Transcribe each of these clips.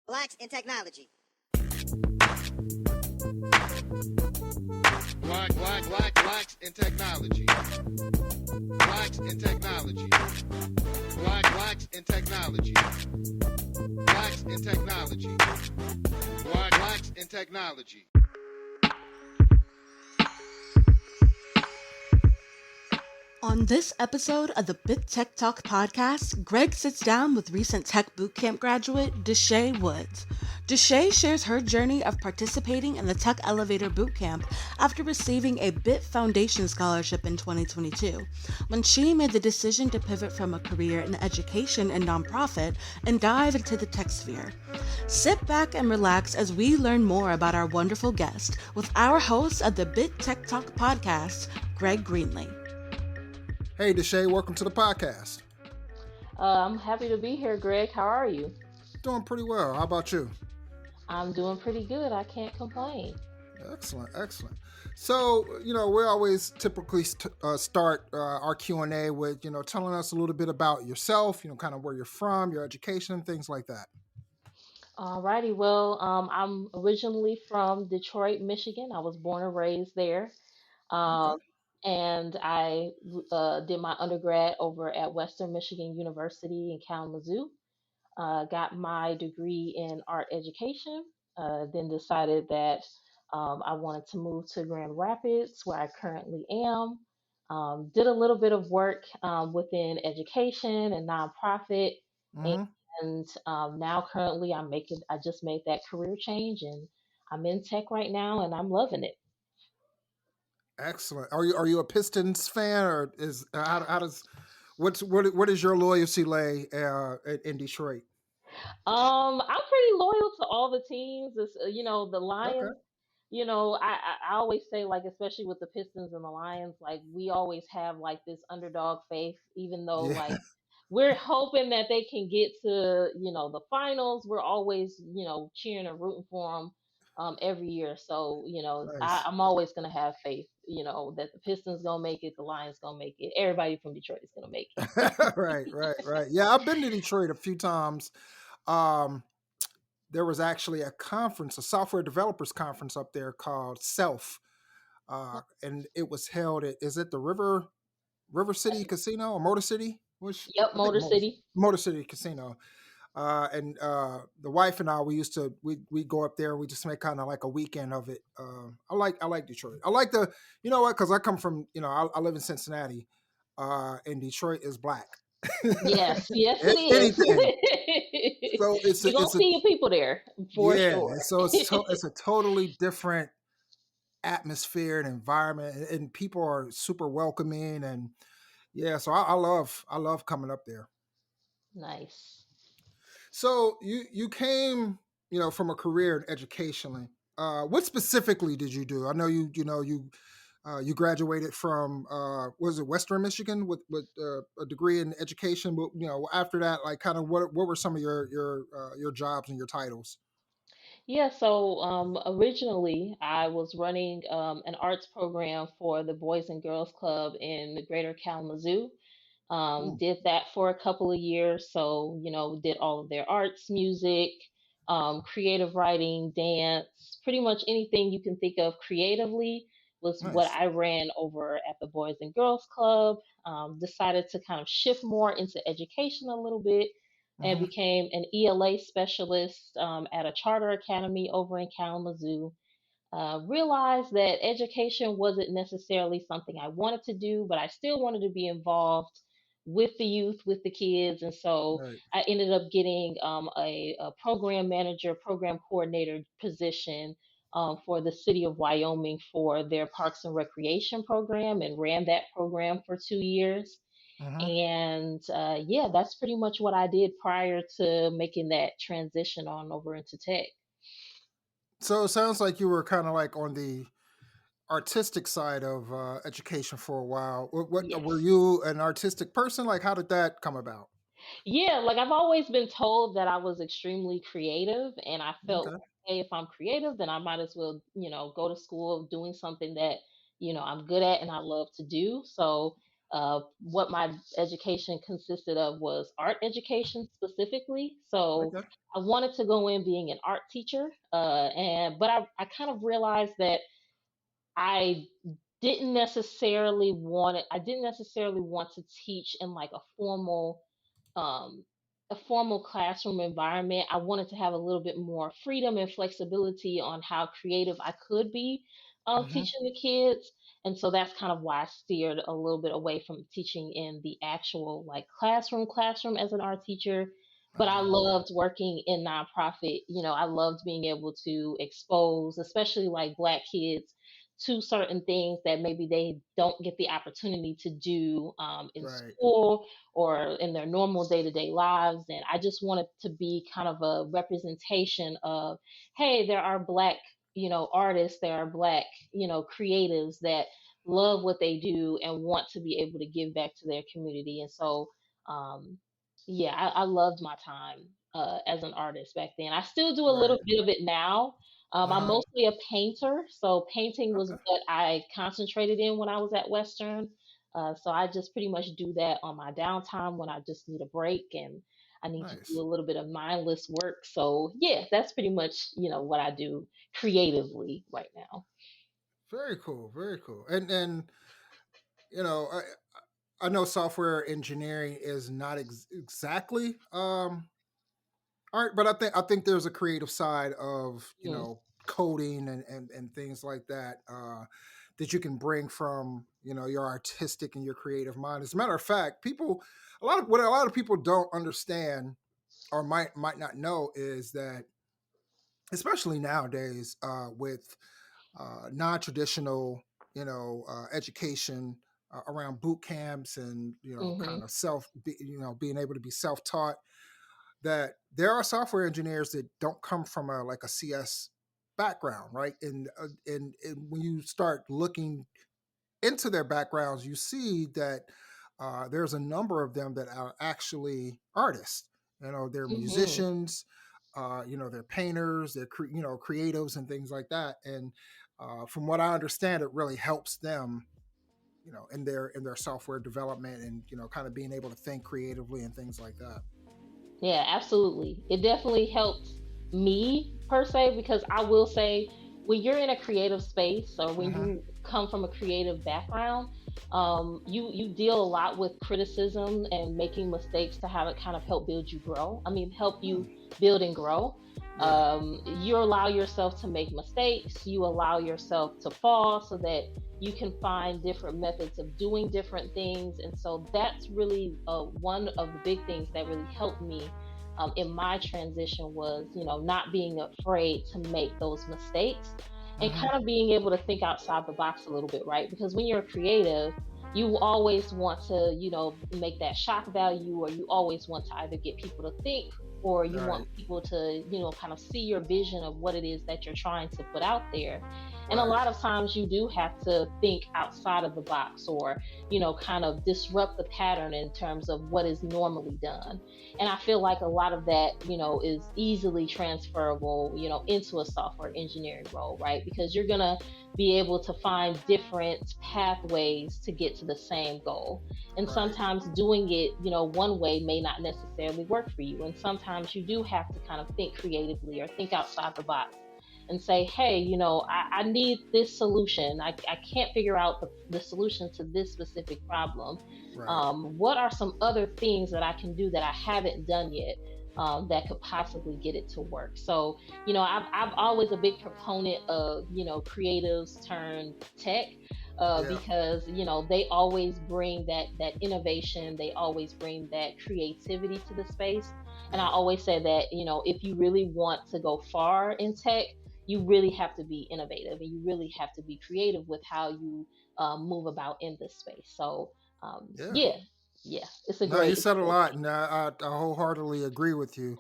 Blacks in technology. Blacks in technology. Blacks in technology. Blacks in technology. Blacks in technology. Blacks in technology. On this episode of the Bit Tech Talk podcast, Greg sits down with recent tech bootcamp graduate Deshe Woods. Deshe shares her journey of participating in the Tech Elevator Bootcamp after receiving a Bit Foundation scholarship in 2022, when she made the decision to pivot from a career in education and nonprofit and dive into the tech sphere. Sit back and relax as we learn more about our wonderful guest with our host of the Bit Tech Talk podcast, Greg Greenlee. Hey, Deshe, welcome to the podcast. I'm happy to be here, Greg. How are you? Doing pretty well. How about you? I'm doing pretty good. I can't complain. Excellent. So, we always typically start our Q&A with, telling us a little bit about yourself, kind of where you're from, your education, things like that. Alrighty. Well, I'm originally from Detroit, Michigan. I was born and raised there. Okay. Um, and I did my undergrad over at Western Michigan University in Kalamazoo. Got my degree in art education. Then decided that I wanted to move to Grand Rapids, where I currently am. Did a little bit of work within education and nonprofit, Mm-hmm. and now currently I just made that career change, and I'm in tech right now, and I'm loving it. Excellent. Are you a Pistons fan, or is how does what is your loyalty lay in Detroit? I'm pretty loyal to all the teams. The Okay. Lions. I always say, like, especially with the Pistons and the Lions, like, we always have like this underdog faith, even though, Yeah. like, we're hoping that they can get to the finals. We're always cheering and rooting for them every year. So Nice. I'm always gonna have faith. That the Pistons gonna make it, the Lions gonna make it, everybody from Detroit is gonna make it. Right. Yeah, I've been to Detroit a few times. Um, there was actually a conference, a software developers conference up there called Self, and it was held at, is it the River City Casino or Motor City? Which Yep, I think Motor City. Motor City Casino. And the wife and I, we go up there. We just make kind of like a weekend of it. I like Detroit. I like you know what? Because I come from, I live in Cincinnati, and Detroit is black. Yes, yes, it Anything. is. So You're gonna see your people there for yeah. sure. So it's a totally different atmosphere and environment, and people are super welcoming, and yeah. So I love coming up there. Nice. So you came, from a career in education. What specifically did you do? I know you graduated from was it Western Michigan with a degree in education, but after that, like, kind of what were some of your jobs and your titles? Yeah, so originally I was running an arts program for the Boys and Girls Club in the greater Kalamazoo. Hmm. Did that for a couple of years. So, did all of their arts, music, creative writing, dance, pretty much anything you can think of creatively was what Nice. I ran over at the Boys and Girls Club. Decided to kind of shift more into education a little bit and Hmm. became an ELA specialist at a charter academy over in Kalamazoo. Realized that education wasn't necessarily something I wanted to do, but I still wanted to be involved with the youth, with the kids. And so Right. I ended up getting a program manager, program coordinator position for the city of Wyoming for their Parks and Recreation program, and ran that program for 2 years. Hmm. And yeah, that's pretty much what I did prior to making that transition on over into tech. So it sounds like you were kind of like on the artistic side of education for a while. What were Yes. you an artistic person? Like, how did that come about? Yeah, like, I've always been told that I was extremely creative, and I felt, Okay. hey, if I'm creative, then I might as well, go to school doing something that, I'm good at and I love to do. So, What my education consisted of was art education specifically. So Okay. I wanted to go in being an art teacher, but I kind of realized that I I didn't necessarily want to teach in like um a formal classroom environment. I wanted to have a little bit more freedom and flexibility on how creative I could be Hmm. teaching the kids. And so that's kind of why I steered a little bit away from teaching in the actual like classroom as an art teacher. But I Okay. loved working in nonprofit. I loved being able to expose, especially like Black kids, to certain things that maybe they don't get the opportunity to do in Right. school or in their normal day-to-day lives. And I just wanted to be kind of a representation of, hey, there are Black, artists, there are Black, creatives that love what they do and want to be able to give back to their community. And so um yeah, I loved my time as an artist back then. I still do a little Right. bit of it now. I'm Uh-huh. mostly a painter, so painting was Okay. what I concentrated in when I was at Western. So I just pretty much do that on my downtime when I just need a break and I need to do Nice. a little bit of mindless work. So yeah, that's pretty much what I do creatively right now. Very cool. Very cool. And you know, I know software engineering is not exactly art, but I think there's a creative side of Mm, coding and things like that that you can bring from your artistic and your creative mind. As a matter of fact, a lot of people don't understand or might not know is that especially nowadays with non-traditional education around boot camps and kind mhm. of being able to be self-taught, that there are software engineers that don't come from a CS background, right? And when you start looking into their backgrounds, you see that there's a number of them that are actually artists. They're Mhm. musicians. They're painters. They're creatives and things like that. And from what I understand, it really helps them, in their software development and kind of being able to think creatively and things like that. Yeah, absolutely. It definitely helps me per se because I will say when you're in a creative space or when Hmm. you come from a creative background, you deal a lot with criticism and making mistakes to have it kind of help build you grow. I mean, help you build and grow. Yeah. You allow yourself to make mistakes. You allow yourself to fall so that you can find different methods of doing different things. And so that's really one of the big things that really helped me in my transition was, not being afraid to make those mistakes and Hmm. kind of being able to think outside the box a little bit, right? Because when you're creative, you always want to, make that shock value, or you always want to either get people to think or you want Right. people to, kind of see your vision of what it is that you're trying to put out there. And a Right. lot of times you do have to think outside of the box or, kind of disrupt the pattern in terms of what is normally done. And I feel like a lot of that, is easily transferable, into a software engineering role, right? Because you're going to be able to find different pathways to get to the same goal. And Right. sometimes doing it, one way may not necessarily work for you. And sometimes you do have to kind of think creatively or think outside the box and say, hey, I need this solution. I can't figure out the solution to this specific problem. Right. What are some other things that I can do that I haven't done yet that could possibly get it to work? So, I've always a big proponent of, creatives turn tech. Yeah. Because they always bring that innovation, they always bring that creativity to the space, and I Yeah. always say that if you really want to go far in tech, you really have to be innovative and you really have to be creative with how you move about in this space. So Yeah. yeah, yeah, No, you it's a said a great lot, thing. and I wholeheartedly agree with you.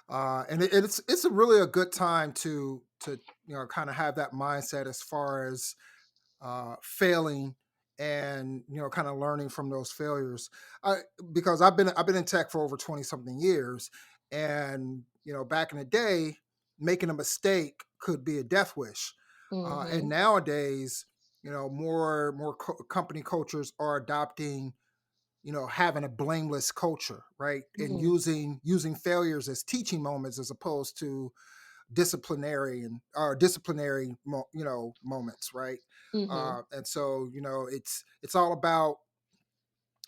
And it's a really a good time to kind of have that mindset as far as failing and kind of learning from those failures. I Because I've been in tech for over 20 something years, and back in the day, making a mistake could be a death wish, and Hmm. nowadays. company cultures are adopting, having a blameless culture, right? And Mhm. using failures as teaching moments as opposed to disciplinary moments, right? Mhm. And so it's all about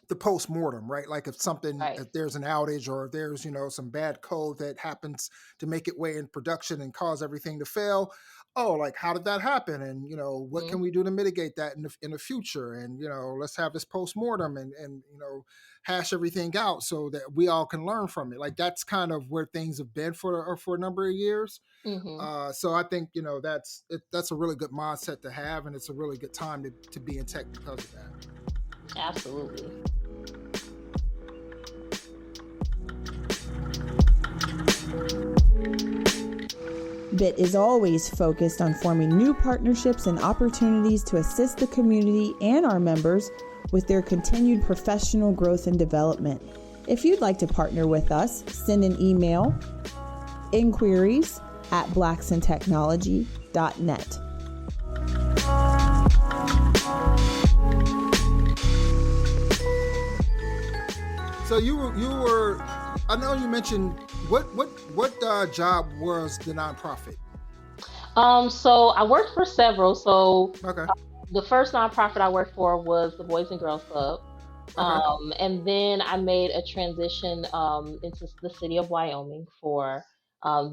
the post mortem, right? Like Right. if there's an outage or if there's some bad code that happens to make it way in production and cause everything to fail. Oh, like how did that happen? And what Mhm. can we do to mitigate that in the future? And let's have this post mortem and hash everything out so that we all can learn from it. Like that's kind of where things have been for a number of years. Mhm. So I think that's a really good mindset to have, and it's a really good time to be in tech because of that. Absolutely. BIT is always focused on forming new partnerships and opportunities to assist the community and our members with their continued professional growth and development. If you'd like to partner with us, send an email, inquiries@blacksintechnology.net. So you were. I know you mentioned what job was the nonprofit? So I worked for several. So Okay. the first nonprofit I worked for was the Boys and Girls Club. Okay. And then I made a transition into the city of Wyoming for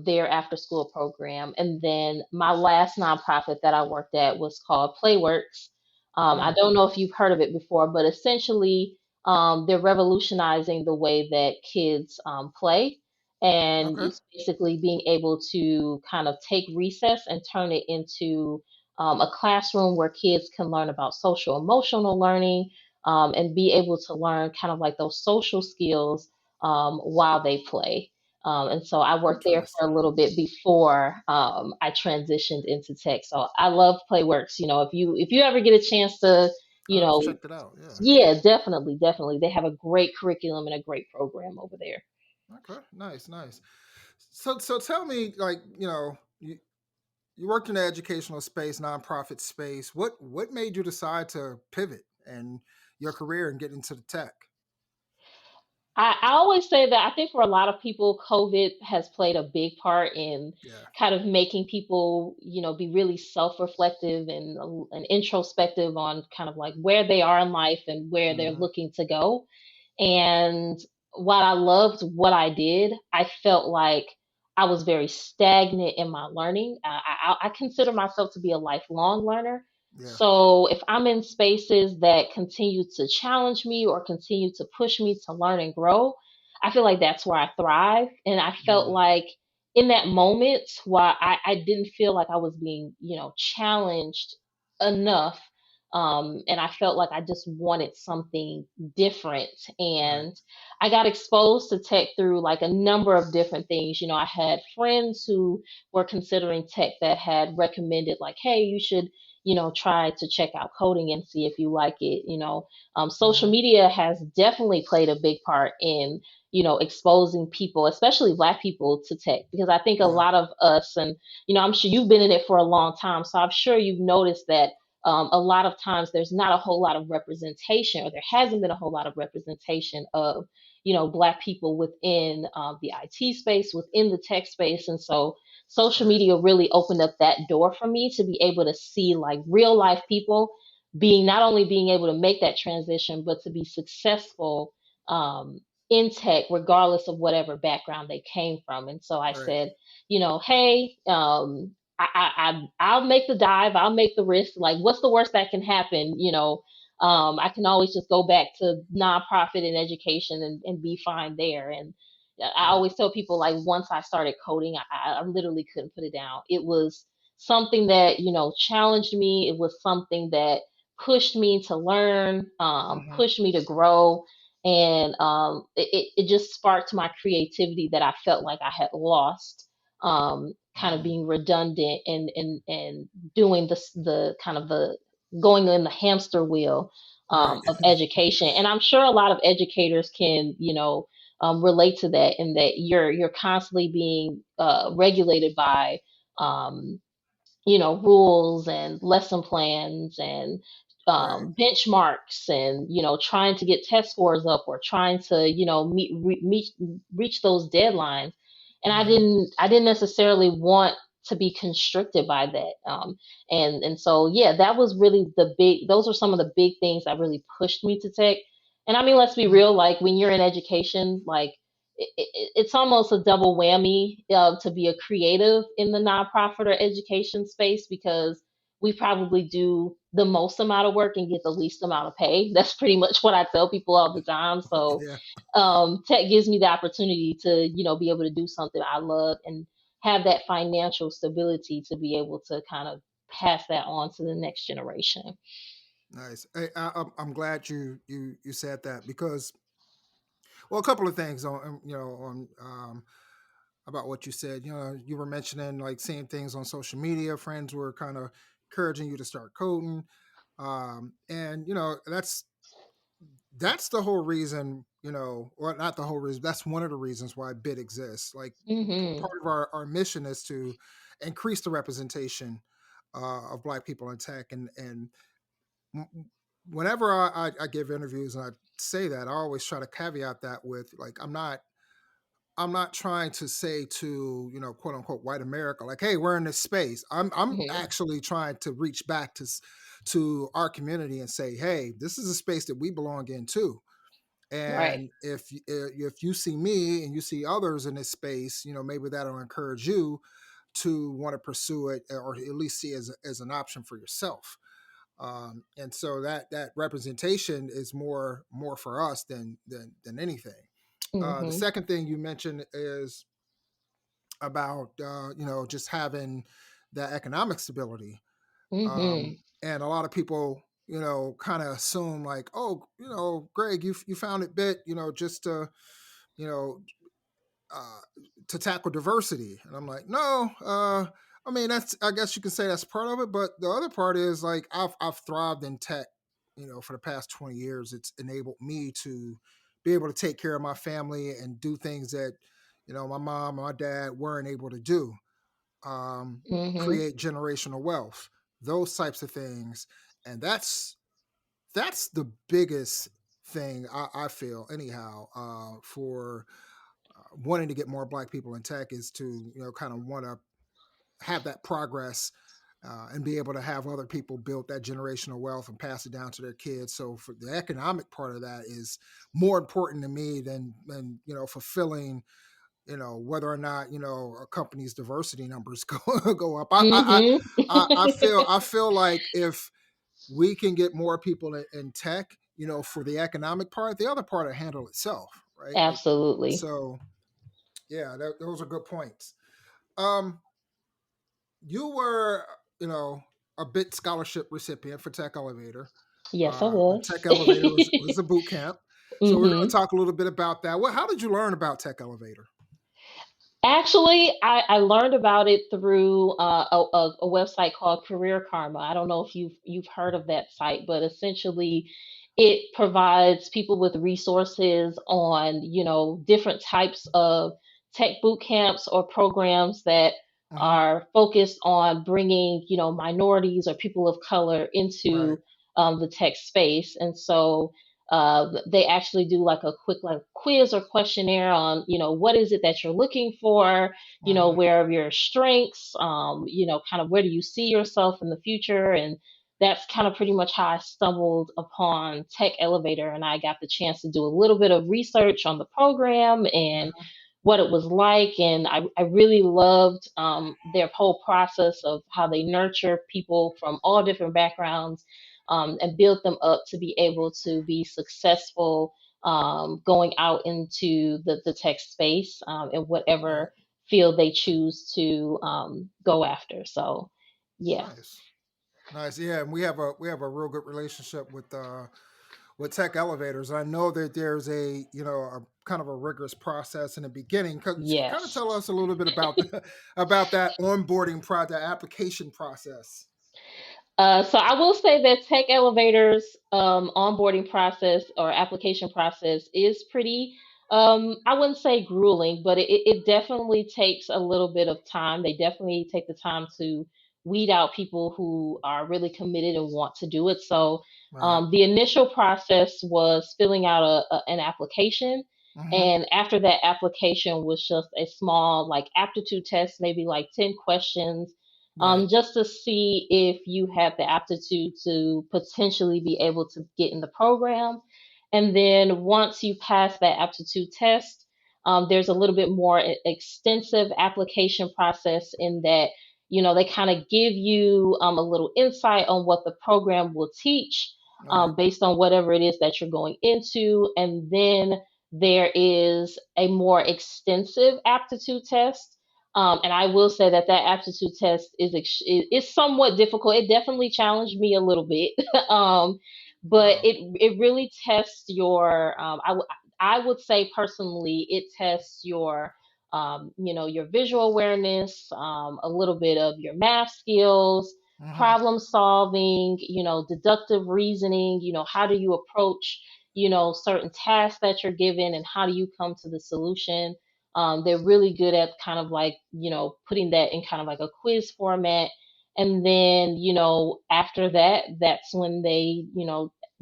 their after school program. And then my last nonprofit that I worked at was called Playworks. I Mm, don't know if you've heard of it before, but essentially they're revolutionizing the way that kids play. And okay. it's basically being able to kind of take recess and turn it into a classroom where kids can learn about social emotional learning, and be able to learn kind of like those social skills while they play. And so I worked there for Interesting. a little bit before I transitioned into tech. So I love Playworks. If you ever get a chance to, you I'll have to know, check that out. Yeah. yeah, definitely, definitely, they have a great curriculum and a great program over there. Okay. Nice. Nice. So tell me, like you worked in the educational space, nonprofit space. What made you decide to pivot and your career and get into the tech? I always say that I think for a lot of people, COVID has played a big part in Yeah. kind of making people, be really self-reflective and introspective on kind of like where they are in life and where they're Hmm. looking to go. And while I loved what I did, I felt like I was very stagnant in my learning. I consider myself to be a lifelong learner. Yeah. So if I'm in spaces that continue to challenge me or continue to push me to learn and grow, I feel like that's where I thrive. And I felt Mm, like in that moment, while I didn't feel like I was being, challenged enough, and I felt like I just wanted something different. right. And I got exposed to tech through like a number of different things. I had friends who were considering tech that had recommended, like, hey, you should, try to check out coding and see if you like it. Social Hmm. media has definitely played a big part in, exposing people, especially Black people, to tech, because I think a Yeah. lot of us, and, I'm sure you've been in it for a long time. So I'm sure you've noticed that a lot of times there's not a whole lot of representation, or there hasn't been a whole lot of representation of, Black people within the IT space, within the tech space. And so social Right. media really opened up that door for me to be able to see like real life people being, not only being able to make that transition, but to be successful in tech, regardless of whatever background they came from. And so I Right. said, hey, I'll make the dive, I'll make the risk. Like, what's the worst that can happen? I can always just go back to nonprofit and education and be fine there. And I Right. always tell people, like, once I started coding, I literally couldn't put it down. It was something that, challenged me. It was something that pushed me to learn, Hmm. pushed me to grow. And it just sparked my creativity that I felt like I had lost, kind of Mm, being redundant and doing the kind of the going in the hamster wheel right. of education. And I'm sure a lot of educators can, relate to that, in that you're constantly being regulated by, um, rules and lesson plans and Right. benchmarks, and trying to get test scores up, or trying to reach those deadlines. And i Hmm. didn't i didn't necessarily want to be constricted by that. And so, yeah, that was really those are some of the big things that really pushed me to tech. And I mean, let's be real, like when you're in education, like it's almost a double whammy to be a creative in the nonprofit or education space, because we probably do the most amount of work and get the least amount of pay. That's pretty much what I tell people all the time. So Yeah. tech gives me the opportunity to be able to do something I love and have that financial stability to be able to kind of pass that on to the next generation. Nice. Hey, I'm glad you said that because, well, a couple of things on on about what you said. You were mentioning like seeing things on social media. Friends were kind of encouraging you to start coding, and that's the whole reason. Well, not the whole reason. That's one of the reasons why BIT exists. Like Mhm. part of our mission is to increase the representation of Black people in tech, and whenever I give interviews and I say that, I always try to caveat that with like I'm not trying to say to quote unquote white America like, hey, we're in this space. I'm Mhm. actually trying to reach back to our community and say, hey, this is a space that we belong in too. Right. And if you see me and you see others in this space, maybe that'll encourage you to want to pursue it or at least see it as an option for yourself. And so that representation is more for us than anything. The Mhm. second thing you mentioned is about just having that economic stability, Mhm. and a lot of people kind of assume like, oh, Greg, you found it bit just you know uh, to tackle diversity. And I'm like, no, I mean, I guess you can say that's part of it, but the other part is like I've thrived in tech, for the past 20 years. It's enabled me to be able to take care of my family and do things that, my mom, my dad weren't able to do. Mhm. Create generational wealth, those types of things. And that's the biggest thing I feel anyhow, for wanting to get more Black people in tech is to kind of want to have that progress, and be able to have other people build that generational wealth and pass it down to their kids. So for the economic part of that is more important to me than fulfilling whether or not a company's diversity numbers go up. Mhm. I feel like if we can get more people in tech, for the economic part, the other part will handle itself, right? Absolutely. So yeah, those are good points. Um, you were, you know, a bit scholarship recipient for Tech Elevator. Yes, I Tech was. Elevator was a boot camp, so we're going to Mhm. talk a little bit about that. How did you learn about Tech Elevator? Actually, I learned about it through a website called Career Karma. I don't know if you've heard of that site, but essentially, it provides people with resources on different types of tech boot camps or programs that Hmm. are focused on bringing minorities or people of color Right. into the tech space. And so they actually do like a quick like quiz or questionnaire on what is it that you're looking for, Hmm. where are your strengths, kind of where do you see yourself in the future. And that's kind of pretty much how I stumbled upon Tech Elevator, and I got the chance to do a little bit of research on the program and Hmm. what it was like. And I really loved their whole process of how they nurture people from all different backgrounds, and build them up to be able to be successful going out into the tech space, in Right. whatever field they choose to go after. So, yeah. Nice. Nice. Yeah, and we have a real good relationship with Tech Elevators. I know that there's a kind of a rigorous process in the beginning. Kind of Yes. tell us a little bit about about that onboarding the application process. So I will say that Tech Elevator's onboarding process or application process is pretty, I wouldn't say grueling, but it definitely takes a little bit of time. They definitely take the time to weed out people who are really committed and want to do it. So Right. the initial process was filling out an application. Mm-hmm. And after that application was just a small like aptitude test, maybe like 10 questions, Right. just to see if you have the aptitude to potentially be able to get in the program. And then once you pass that aptitude test, there's a little bit more extensive application process in that, they kind of give you a little insight on what the program will teach Right. based on whatever it is that you're going into. And then there is a more extensive aptitude test. And I will say that that aptitude test is somewhat difficult. It definitely challenged me a little bit. But Wow. it really tests your I would say personally it tests your your visual awareness, a little bit of your math skills, Mm-hmm. problem solving, deductive reasoning, how do you approach, certain tasks that you're given and how do you come to the solution. They're really good at kind of like, putting that in kind of like a quiz format. And then, after that, that's when they,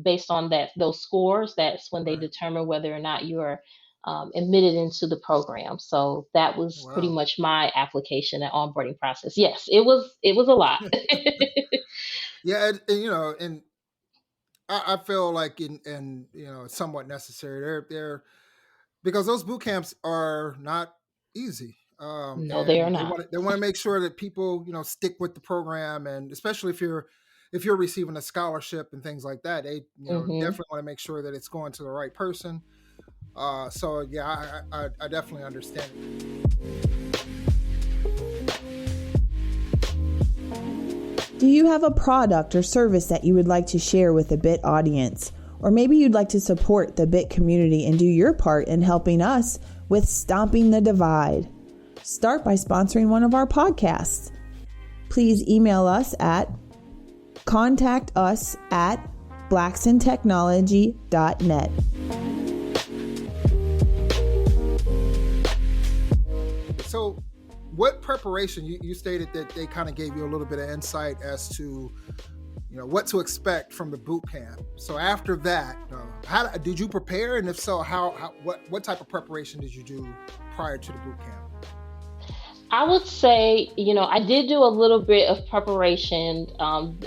based on those scores, that's when they Right. determine whether or not you're admitted into the program. So that was pretty Wow. much my application and onboarding process. Yes, it was a lot. Yeah, and I feel like it's somewhat necessary. They're because those boot camps are not easy. No, they are And not. they want to make sure that people stick with the program, and especially if you're receiving a scholarship and things like that, they Hmm. definitely want to make sure that it's going to the right person. So yeah, I definitely understand it. Do you have a product or service that you would like to share with the BIT audience? Or maybe you'd like to support the BIT community and do your part in helping us with stomping the divide? Start by sponsoring one of our podcasts. Please email us at contactus@blacksintechnology.net. So, what preparation you stated that they kind of gave you a little bit of insight as to what to expect from the boot camp. So after that, how did you prepare, and if so, how what type of preparation did you do prior to the boot camp? I would say, I did do a little bit of preparation.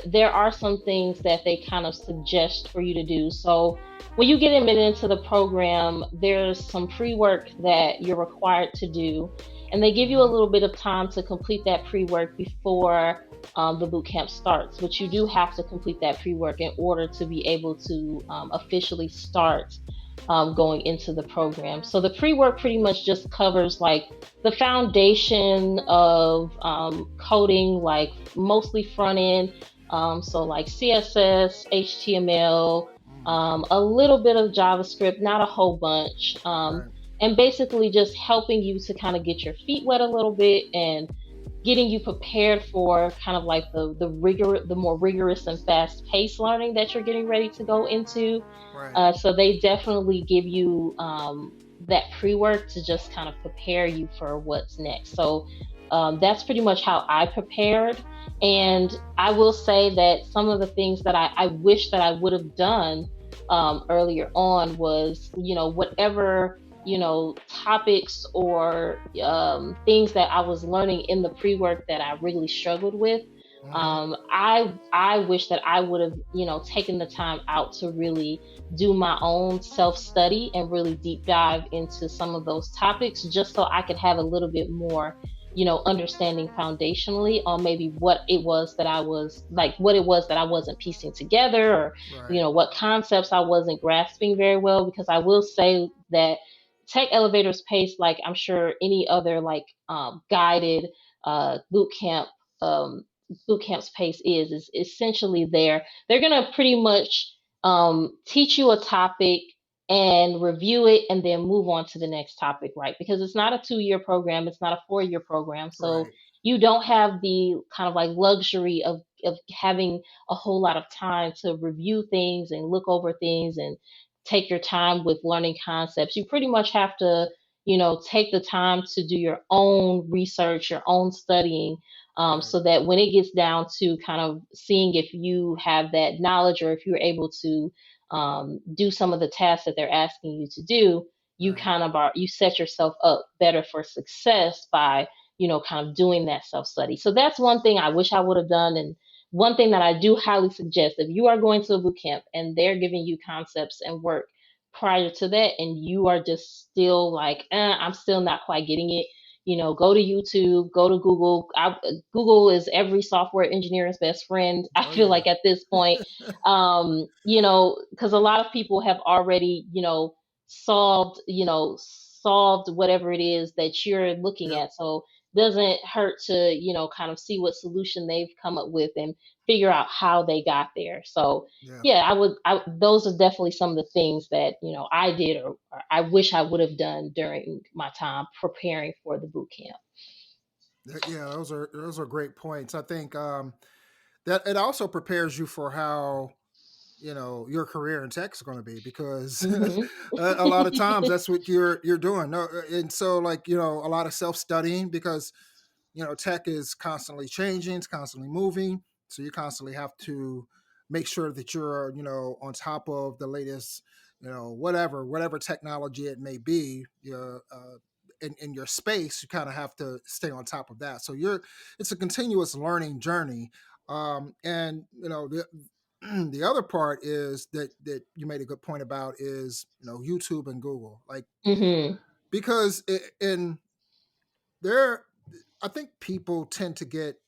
There are some things that they kind of suggest for you to do. So when you get admitted into the program, there's some pre-work that you're required to do, and they give you a Mm-hmm. little bit of time to complete that pre-work before the boot camp starts. But you do have to complete that pre-work in order to be able to officially start going into the program. So the pre-work pretty much just covers like the foundation of coding, like mostly front end. So like CSS, HTML, a little bit of JavaScript, not a whole bunch. Right. And basically just helping you to kind of get your feet wet a little bit and getting you prepared for kind of like the more rigorous and fast paced learning that you're getting ready to go into. Right. So they definitely give you that pre work to just kind of prepare you for what's next. So that's pretty much how I prepared. And I will say that some of the things that I wish that I would have done earlier on was, whatever, topics or things that I was learning in the pre work that I really struggled with. Mm-hmm. I wish that I would have, taken the time out to really do my own self study and really deep dive into some of those topics just so I could have a little bit more, understanding foundationally on maybe what it was that I wasn't piecing together, or, Right. what concepts I wasn't grasping very well. Because I will say that Tech Elevator's Pace, like I'm sure any other like guided boot camp, um, boot camp's pace is essentially they're gonna pretty much teach you a topic and review it and then move on to the next topic, right? Because it's not a 2-year program, it's not a 4-year program. So Right. you don't have the kind of like luxury of having a whole lot of time to review things and look over things and take your time with learning concepts. You pretty much have to, take the time to do your own research, your own studying, Right. so that when it gets down to kind of seeing if you have that knowledge or if you're able to do some of the tasks that they're asking you to do, you Right. kind of you set yourself up better for success by, kind of doing that self study. So that's one thing I wish I would have done. And one thing that I do highly suggest, if you are going to a boot camp and they're giving you concepts and work prior to that and you are just still like, I'm still not quite getting it, go to YouTube, go to Google. Google is every software engineer's best friend, I Oh feel yeah. like at this point. Because a lot of people have already, solved whatever it is that you're looking Yep. at. So doesn't hurt to, kind of see what solution they've come up with and figure out how they got there. So Yeah. yeah, those are definitely some of the things that, I did or I wish I would have done during my time preparing for the boot camp. Yeah. Those are great points. I think that it also prepares you for how your career in tech is going to be, because Mhm. a lot of times that's what you're doing. No, and so like a lot of self studying, because tech is constantly changing, it's constantly moving, so you constantly have to make sure that you're on top of the latest whatever technology it may be. In your space, you kind of have to stay on top of that. So it's a continuous learning journey. And the other part is that you made a good point about is YouTube and Google, like, Mhm. because in there, I think people tend to get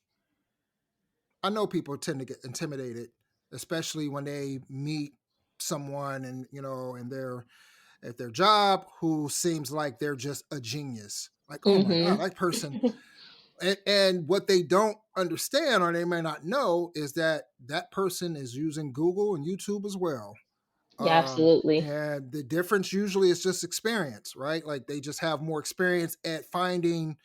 I know people tend to get intimidated, especially when they meet someone and in their at their job who seems like they're just a genius. Like, oh my God, Mhm. that person. And what they don't understand, or they may not know, is that that person is using Google and YouTube as well. Yeah, absolutely. And the difference usually is just experience, right? Like they just have more experience at finding,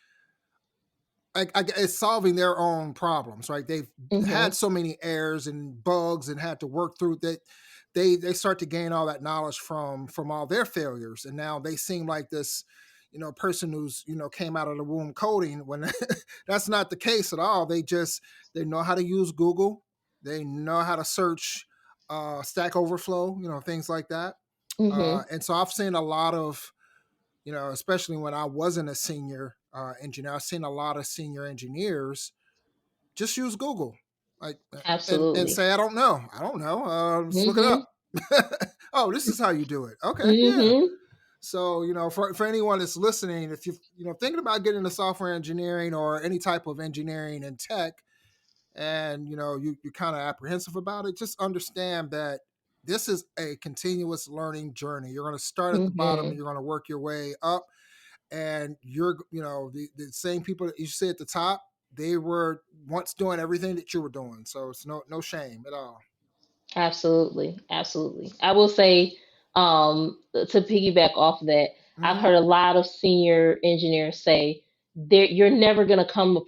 it's solving their own problems, right? They've had Mhm. so many errors and bugs and had to work through that. They start to gain all that knowledge from all their failures, and now they seem like this person who's came out of the womb coding, when that's not the case at all. They know how to use Google, they know how to search Stack Overflow, things like that. Mhm. And so I've seen a lot of, especially when I wasn't a senior engineer, I've seen a lot of senior engineers just use Google, like, and Absolutely. say, I don't know, let's look it Mhm. up. Oh, this is how you do it. Okay, yeah. Mhm. So for anyone that's listening, if you thinking about getting into software engineering or any type of engineering and tech, and you're kind of apprehensive about it, just understand that this is a continuous learning journey. You're going to start at the bottom and Mhm. you're going to work your way up, and you're the same people that you see at the top, they were once doing everything that you were doing, so it's no shame at all. Absolutely, absolutely. I will say, to piggyback off of that, I've Hmm. heard a lot of senior engineers say there you're never gonna come to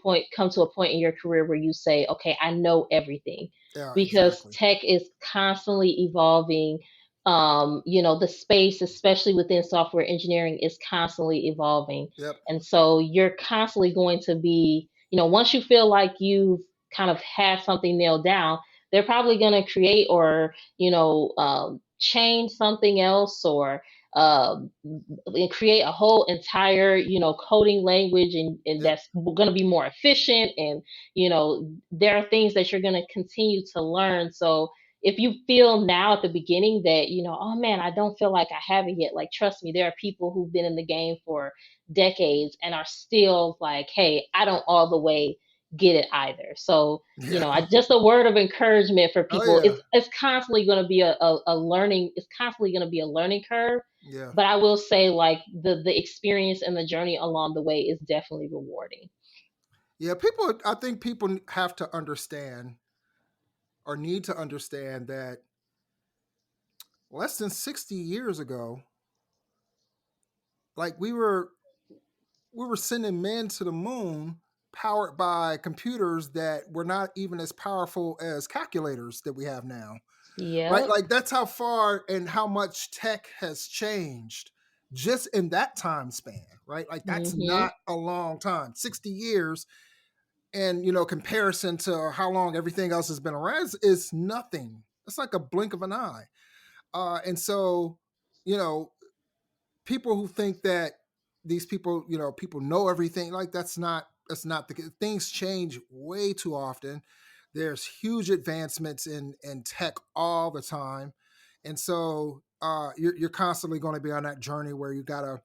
a point in your career where you say, okay, I know everything, Yeah, because exactly. tech is constantly evolving. The space, especially within software engineering, is constantly evolving. Yep. And so you're constantly going to be, once you feel like you've kind of had something nailed down, they're probably going to create or change something else or um, create a whole entire coding language, and Yep. that's going to be more efficient, and there are things that you're going to continue to learn. So if you feel now at the beginning that oh man, I don't feel like I have it yet, like trust me, there are people who've been in the game for decades and are still like, hey, I don't all the way get it either. So Yeah. just a word of encouragement for Oh people. yeah. It's constantly going to be a learning. It's constantly going to be a learning curve. Yeah. But I will say, like the experience and the journey along the way is definitely rewarding. Yeah, I think people have to understand, or need to understand, that less than 60 years ago, like we were sending men to the moon powered by computers that were not even as powerful as calculators that we have now. Right? Yep. Like that's how far and how much tech has changed. just in that time span, right? Like that's Mm-hmm. not a long time. 60 years and comparison to how long everything else has been around is nothing. It's like a blink of an eye. And so, you know, people who think that these people, people know everything, like that's not things change way too often. There's huge advancements in tech all the time. And so you're constantly going to be on that journey where you gotta,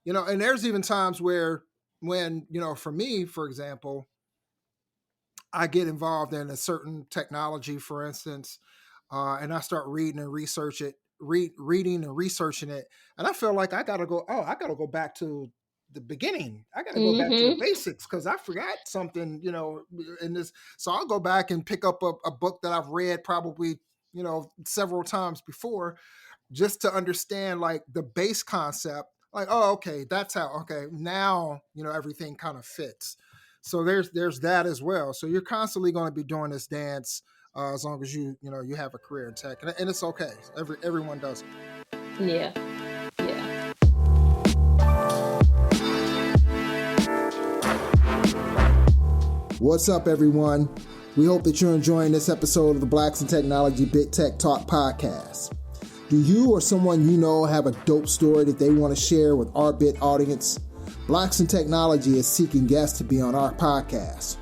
and there's even times where when, for me, for example, I get involved in a certain technology, for instance, and I start reading and researching it, and I feel like I gotta go. Oh, I gotta go back to the beginning. I gotta go back to the Mm-hmm. basics because I forgot something, in this. So I'll go back and pick up a book that I've read probably, several times before, just to understand like the base concept. Like, oh, okay, that's how. Okay, now everything kind of fits. So there's that as well. So you're constantly going to be doing this dance as long as you have a career in tech, and it's okay. Everyone does it. Yeah. Yeah. What's up, everyone? We hope that you're enjoying this episode of the Blacks in Technology Big Tech Talk podcast. Do you or someone you know have a dope story that they want to share with our bit audience? Blacks in Technology is seeking guests to be on our podcast.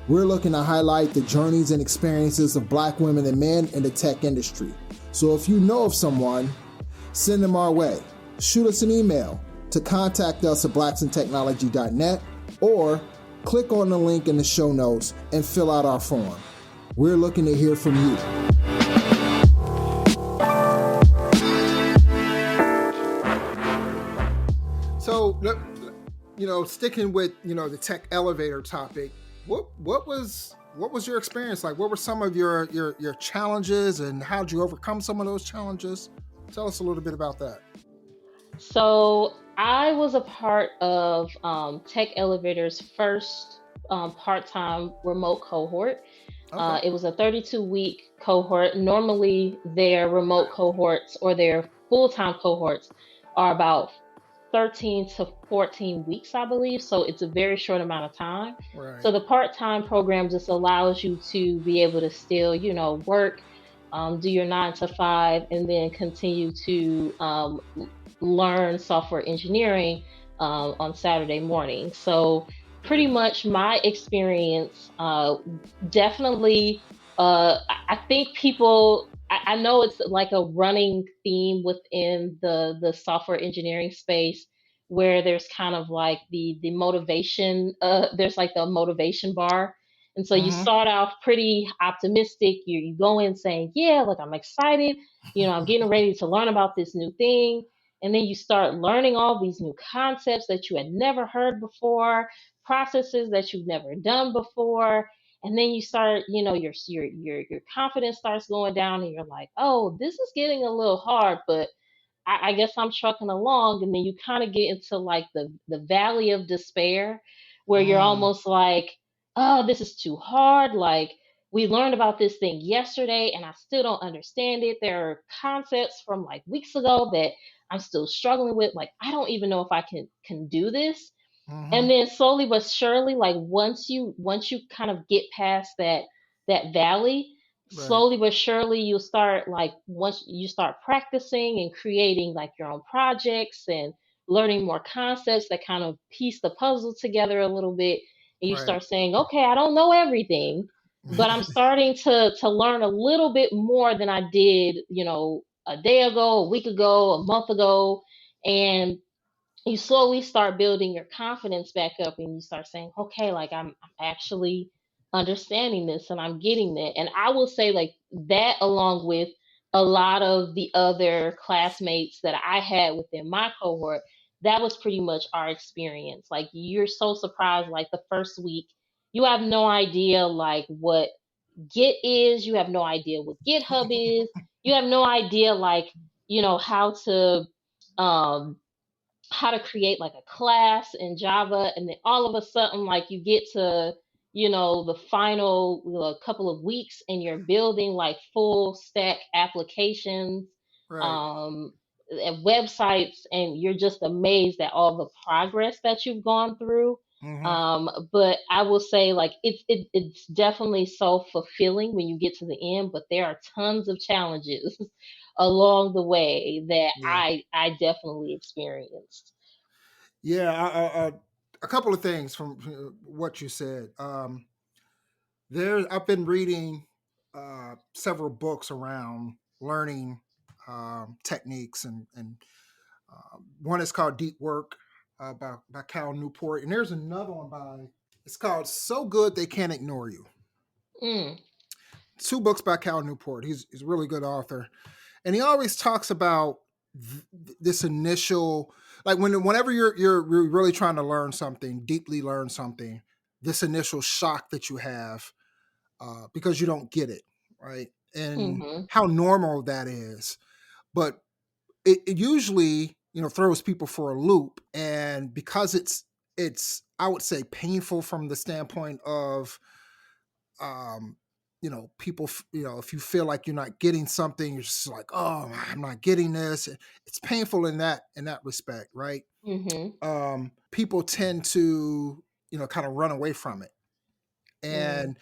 We're looking to highlight the journeys and experiences of Black women and men in the tech industry. So if you know of someone, send them our way. Shoot us an email to contact us at blacksintechnology.net or click on the link in the show notes and fill out our form. We're looking to hear from you. So, sticking with the tech elevator topic, what was your experience like? What were some of your challenges, and how did you overcome some of those challenges? Tell us a little bit about that. So I was a part of Tech Elevator's first part-time remote cohort. Okay. It was a 32-week cohort. Normally, their remote cohorts or their full-time cohorts are about 13 to 14 weeks, I believe. So it's a very short amount of time. Right. So the part-time program just allows you to be able to still, work, do your 9 to 5, and then continue to learn software engineering on Saturday morning. So pretty much my experience, definitely, I think people, I know it's like a running theme within the software engineering space where there's kind of like the motivation, there's like the motivation bar. And so you Mm-hmm. start off pretty optimistic. You go in saying, yeah, like I'm excited, I'm getting ready to learn about this new thing. And then you start learning all these new concepts that you had never heard before, processes that you've never done before. And then you start, your confidence starts going down, and you're like, oh, this is getting a little hard, but I guess I'm trucking along. And then you kind of get into like the valley of despair, where you're Mm. almost like, oh, this is too hard. Like, we learned about this thing yesterday and I still don't understand it. There are concepts from like weeks ago that I'm still struggling with. Like, I don't even know if I can do this. Mm-hmm. And then slowly but surely, like once you kind of get past that valley, Right. slowly but surely you'll start, like, once you start practicing and creating like your own projects and learning more concepts that kind of piece the puzzle together a little bit, and you Right. start saying, okay, I don't know everything, but I'm starting to learn a little bit more than I did, a day ago, a week ago, a month ago. And you slowly start building your confidence back up, and you start saying, okay, like I'm actually understanding this and I'm getting that. And I will say, like, that along with a lot of the other classmates that I had within my cohort, that was pretty much our experience. Like, you're so surprised, like the first week you have no idea like what Git is, you have no idea what GitHub is, you have no idea like, how to um create like a class in Java. And then all of a sudden, like, you get to, the final couple of weeks, and you're building like full stack applications, Right. um, websites, and you're just amazed at all the progress that you've gone through. Hmm. But I will say, like, it's definitely so fulfilling when you get to the end, but there are tons of challenges along the way that Yeah. I definitely experienced. Yeah. A couple of things from what you said. I've been reading several books around learning techniques, and one is called Deep Work by Cal Newport, and there's another one by, it's called So Good They Can't Ignore You. Mm, Two books by Cal Newport. He's a really good author, and he always talks about this initial, like whenever you're really trying to learn something, deeply learn something, this initial shock that you have because you don't get it, right? And mm-hmm, how normal that is. But it usually, throws people for a loop. And because it's, I would say, painful from the standpoint of, um, people, if you feel like you're not getting something, you're just like, oh, I'm not getting this. It's painful in that respect, right? mm-hmm, People tend to, kind of run away from it. mm, And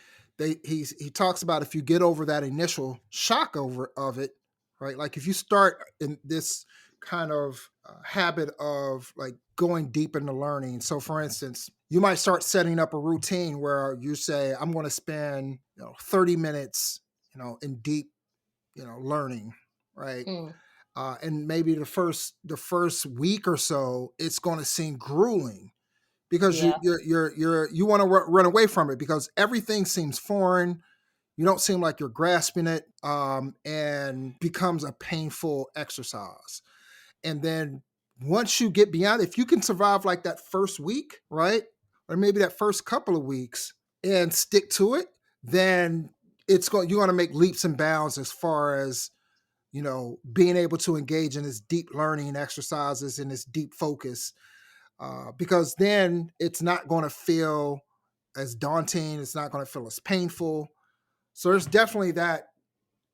he talks about, if you get over that initial shock of it, right? Like if you start in this kind of habit of like going deep into learning. So for instance, you might start setting up a routine where you say, I'm going to spend 30 minutes in deep learning, right? mm. And maybe the first week or so, it's going to seem grueling because Yeah. you want to run away from it because everything seems foreign. You don't seem like you're grasping it, and becomes a painful exercise. And then once you get beyond, if you can survive like that first week, right, or maybe that first couple of weeks, and stick to it, then you're going to make leaps and bounds as far as being able to engage in this deep learning exercises and this deep focus, because then it's not going to feel as daunting. It's not going to feel as painful. So there's definitely that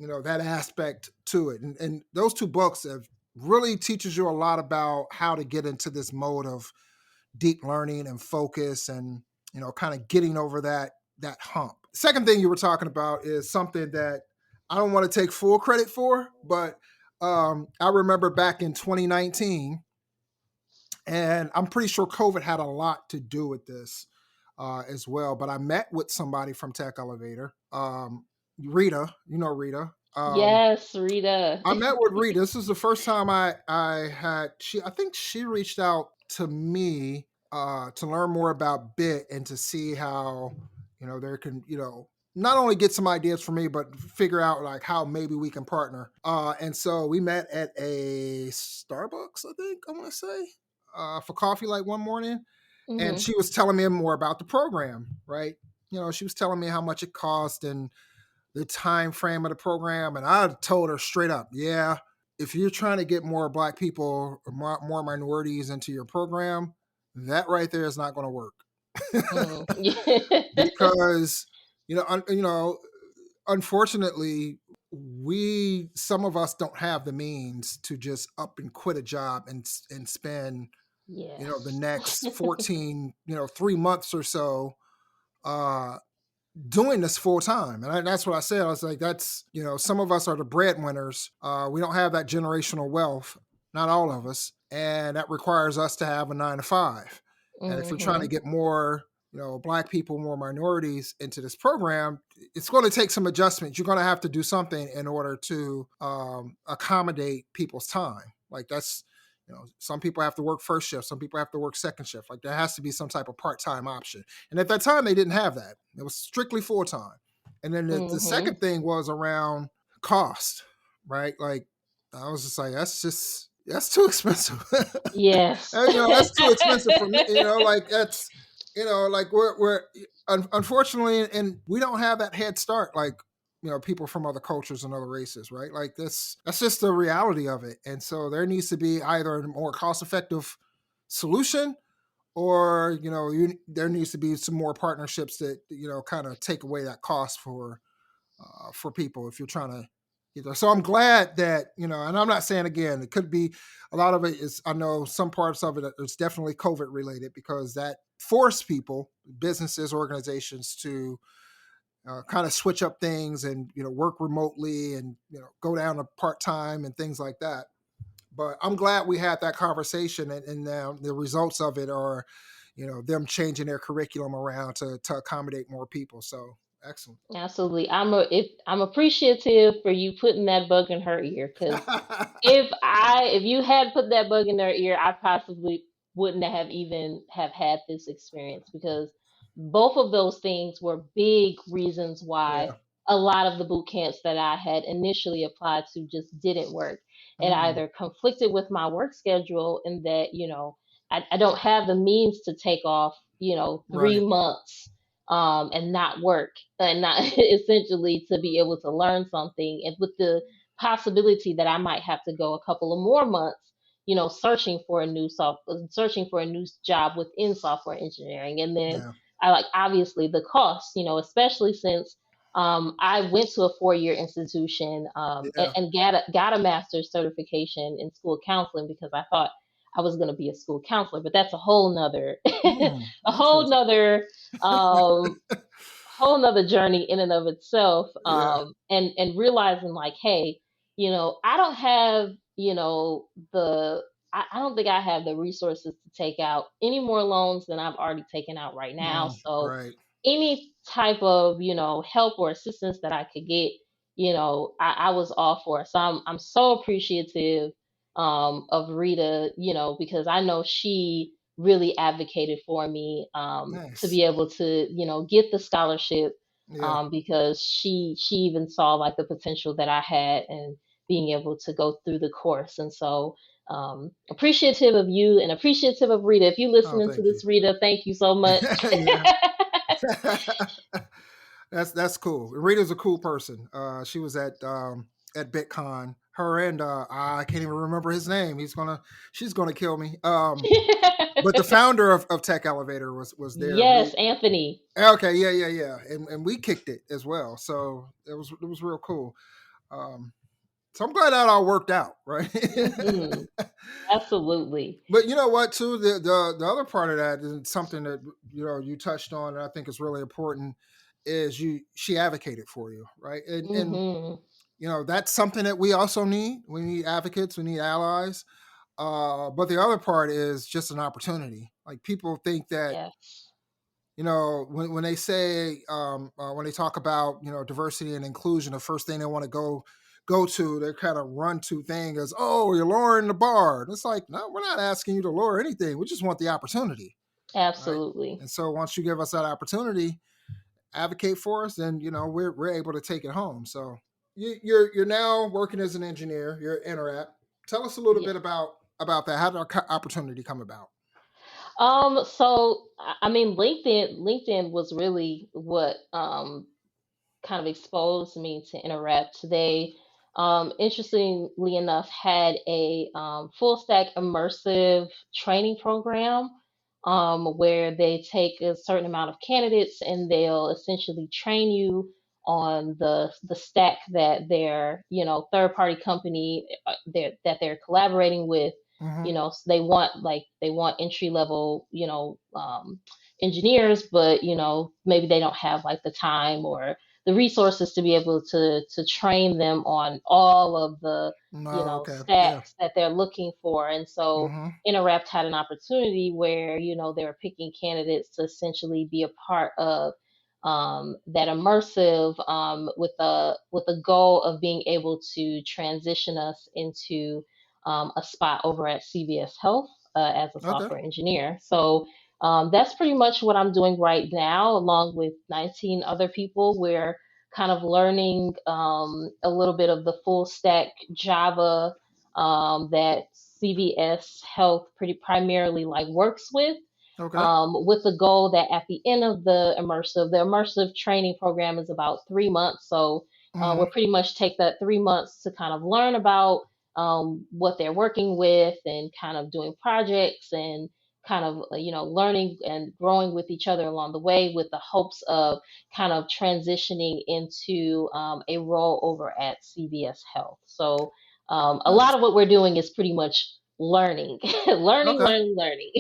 aspect to it. And those two books have really teaches you a lot about how to get into this mode of deep learning and focus, and kind of getting over that hump. Second thing you were talking about is something that I don't want to take full credit for, but I remember back in 2019, and I'm pretty sure COVID had a lot to do with this as well. But I met with somebody from Tech Elevator, Rita. You know Rita. Yes, Rita. I met with Rita. This is the first time I had she. I think she reached out to me to learn more about Bit and to see how there can not only get some ideas for me, but figure out like how maybe we can partner. And so we met at a Starbucks, I think I want to say, for coffee like one morning, and Mm-hmm, she was telling me more about the program. Right, she was telling me how much it cost and the time frame of the program, and I told her straight up, yeah, if you're trying to get more Black people or more minorities into your program, that right there is not going to work. mm. Yeah. Because unfortunately, some of us don't have the means to just up and quit a job and spend the Yes. next 14 3 months or so uh doing this full time. And that's what I said. I was like, that's, some of us are the breadwinners. We don't have that generational wealth, not all of us. And that requires us to have a 9 to 5. And if we're trying to Mm-hmm. get more, Black people, more minorities into this program, it's going to take some adjustments. You're going to have to do something in order to accommodate people's time. Like that's, some people have to work first shift, some people have to work second shift. Like there has to be some type of part-time option. And at that time, they didn't have that. It was strictly full-time. And then the Mm-hmm. second thing was around cost, right? Like I was just like, that's too expensive. Yes. That's too expensive for me. Like that's, like we're unfortunately, and we don't have that head start like people from other cultures and other races, right? Like that's just the reality of it. And so there needs to be either a more cost effective solution, or there needs to be some more partnerships that kind of take away that cost for people if you're trying to either. So I'm glad that, and I'm not saying again, it could be a lot of it is, I know some parts of it is definitely COVID related because that forced people, businesses, organizations to kind of switch up things and, work remotely and, go down to part time and things like that. But I'm glad we had that conversation, and now the results of it are, them changing their curriculum around to accommodate more people. So excellent. Absolutely. I'm appreciative for you putting that bug in her ear, because if you had put that bug in their ear, I possibly wouldn't have even have had this experience, because both of those things were big reasons why Yeah. a lot of the boot camps that I had initially applied to just didn't work. It Mm, either conflicted with my work schedule in that, I don't have the means to take off, right. 3 months and not work and not essentially to be able to learn something, and with the possibility that I might have to go a couple of more months, searching for a new job within software engineering. And then Yeah. I like, obviously, the cost, especially since I went to a 4-year institution, Yeah. and got a master's certification in school counseling, because I thought I was going to be a school counselor, but that's a whole nother, Mm, a whole interesting. nother um, whole nother journey in and of itself. Yeah. And realizing, like, hey, I don't have, the I don't think I have the resources to take out any more loans than I've already taken out right now. So Right. any type of, help or assistance that I could get, I was all for. So I'm so appreciative of Rita, because I know she really advocated for me, to Nice. be able to, get the scholarship, Yeah. because she even saw like the potential that I had and being able to go through the course. And so appreciative of you and appreciative of Rita. If you Oh, listening to thank you. this, Rita, thank you so much. Yeah. That's cool. Rita's a cool person. She was at BitCon. Her and I can't even remember his name. She's gonna kill me. But the founder of Tech Elevator was there. Yes, Anthony. Okay, yeah, yeah, yeah, and we kicked it as well. So it was real cool. Um, so I'm glad that all worked out, right? Hmm. Absolutely. But you know what, too, the other part of that is something that you touched on, and I think is really important. Is she advocated for you, right? And Hmm. that's something that we also need. We need advocates. We need allies. But the other part is just an opportunity. Like people think that Yes. when they say when they talk about diversity and inclusion, the first thing they want to go to, their kind of run to thing is, oh, you're lowering the bar. And it's like, no, we're not asking you to lower anything. We just want the opportunity, right? Absolutely. And so once you give us that opportunity, advocate for us, then we're able to take it home. So you're now working as an engineer. You're at Interact. Tell us a little Yeah. bit about that. How did our opportunity come about? So I mean, LinkedIn was really what kind of exposed me to Interact. They, interestingly enough, had a full stack immersive training program, where they take a certain amount of candidates and they'll essentially train you on the stack that their third party company, that they're collaborating with. Mm-hmm. So they want entry level, engineers, but maybe they don't have like the time or the resources to be able to train them on all of the No, okay, yeah. stacks that they're looking for. And so Mm-hmm. Interact had an opportunity where they were picking candidates to essentially be a part of that immersive, with a goal of being able to transition us into a spot over at CVS Health, as a Okay. software engineer. So that's pretty much what I'm doing right now, along with 19 other people. We're kind of learning a little bit of the full stack Java that CVS Health pretty primarily like works Okay. with the goal that at the end of the immersive training program is about 3 months. So Mm-hmm. we'll pretty much take that 3 months to kind of learn about what they're working with and kind of doing projects and kind of learning and growing with each other along the way, with the hopes of kind of transitioning into a role over at CVS Health. So a lot Nice. of what we're doing is pretty much learning, learning, Okay. learning, learning.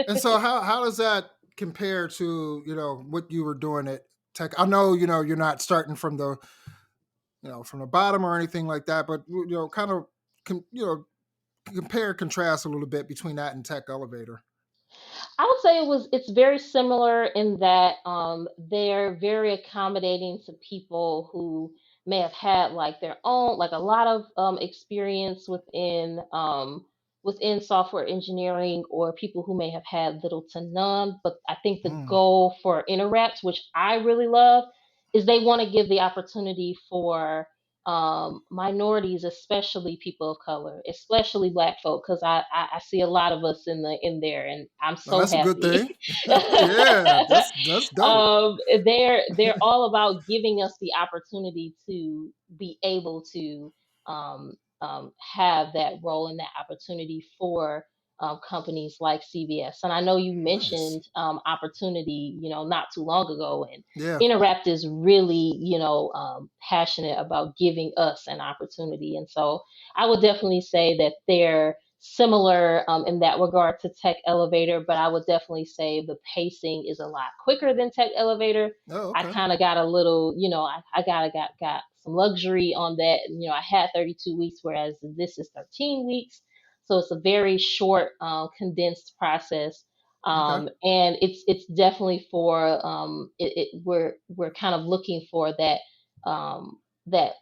And so how does that compare to, what you were doing at Tech? I know, you're not starting from the, from the bottom or anything like that, but, kind of, compare, contrast a little bit between that and Tech Elevator. I would say it's very similar in that they're very accommodating to people who may have had like their own, like a lot of experience within software engineering, or people who may have had little to none. But I think the Mm, goal for Interreps, which I really love, is they want to give the opportunity for minorities, especially people of color, especially Black folk, because I see a lot of us in there, and I'm no, so that's a good happy. thing. Yeah, that's dope. um, they're all about giving us the opportunity to be able to have that role and that opportunity for companies like CVS. And I know you Nice. mentioned opportunity, not too long ago, and Yeah, Interact is really, passionate about giving us an opportunity. And so I would definitely say that they're similar in that regard to Tech Elevator, but I would definitely say the pacing is a lot quicker than Tech Elevator. oh, I okay, kind of got a little, I got some luxury on that. I had 32 weeks, whereas this is 13 weeks. So it's a very short, condensed process. okay, And it's definitely for we're kind of looking for that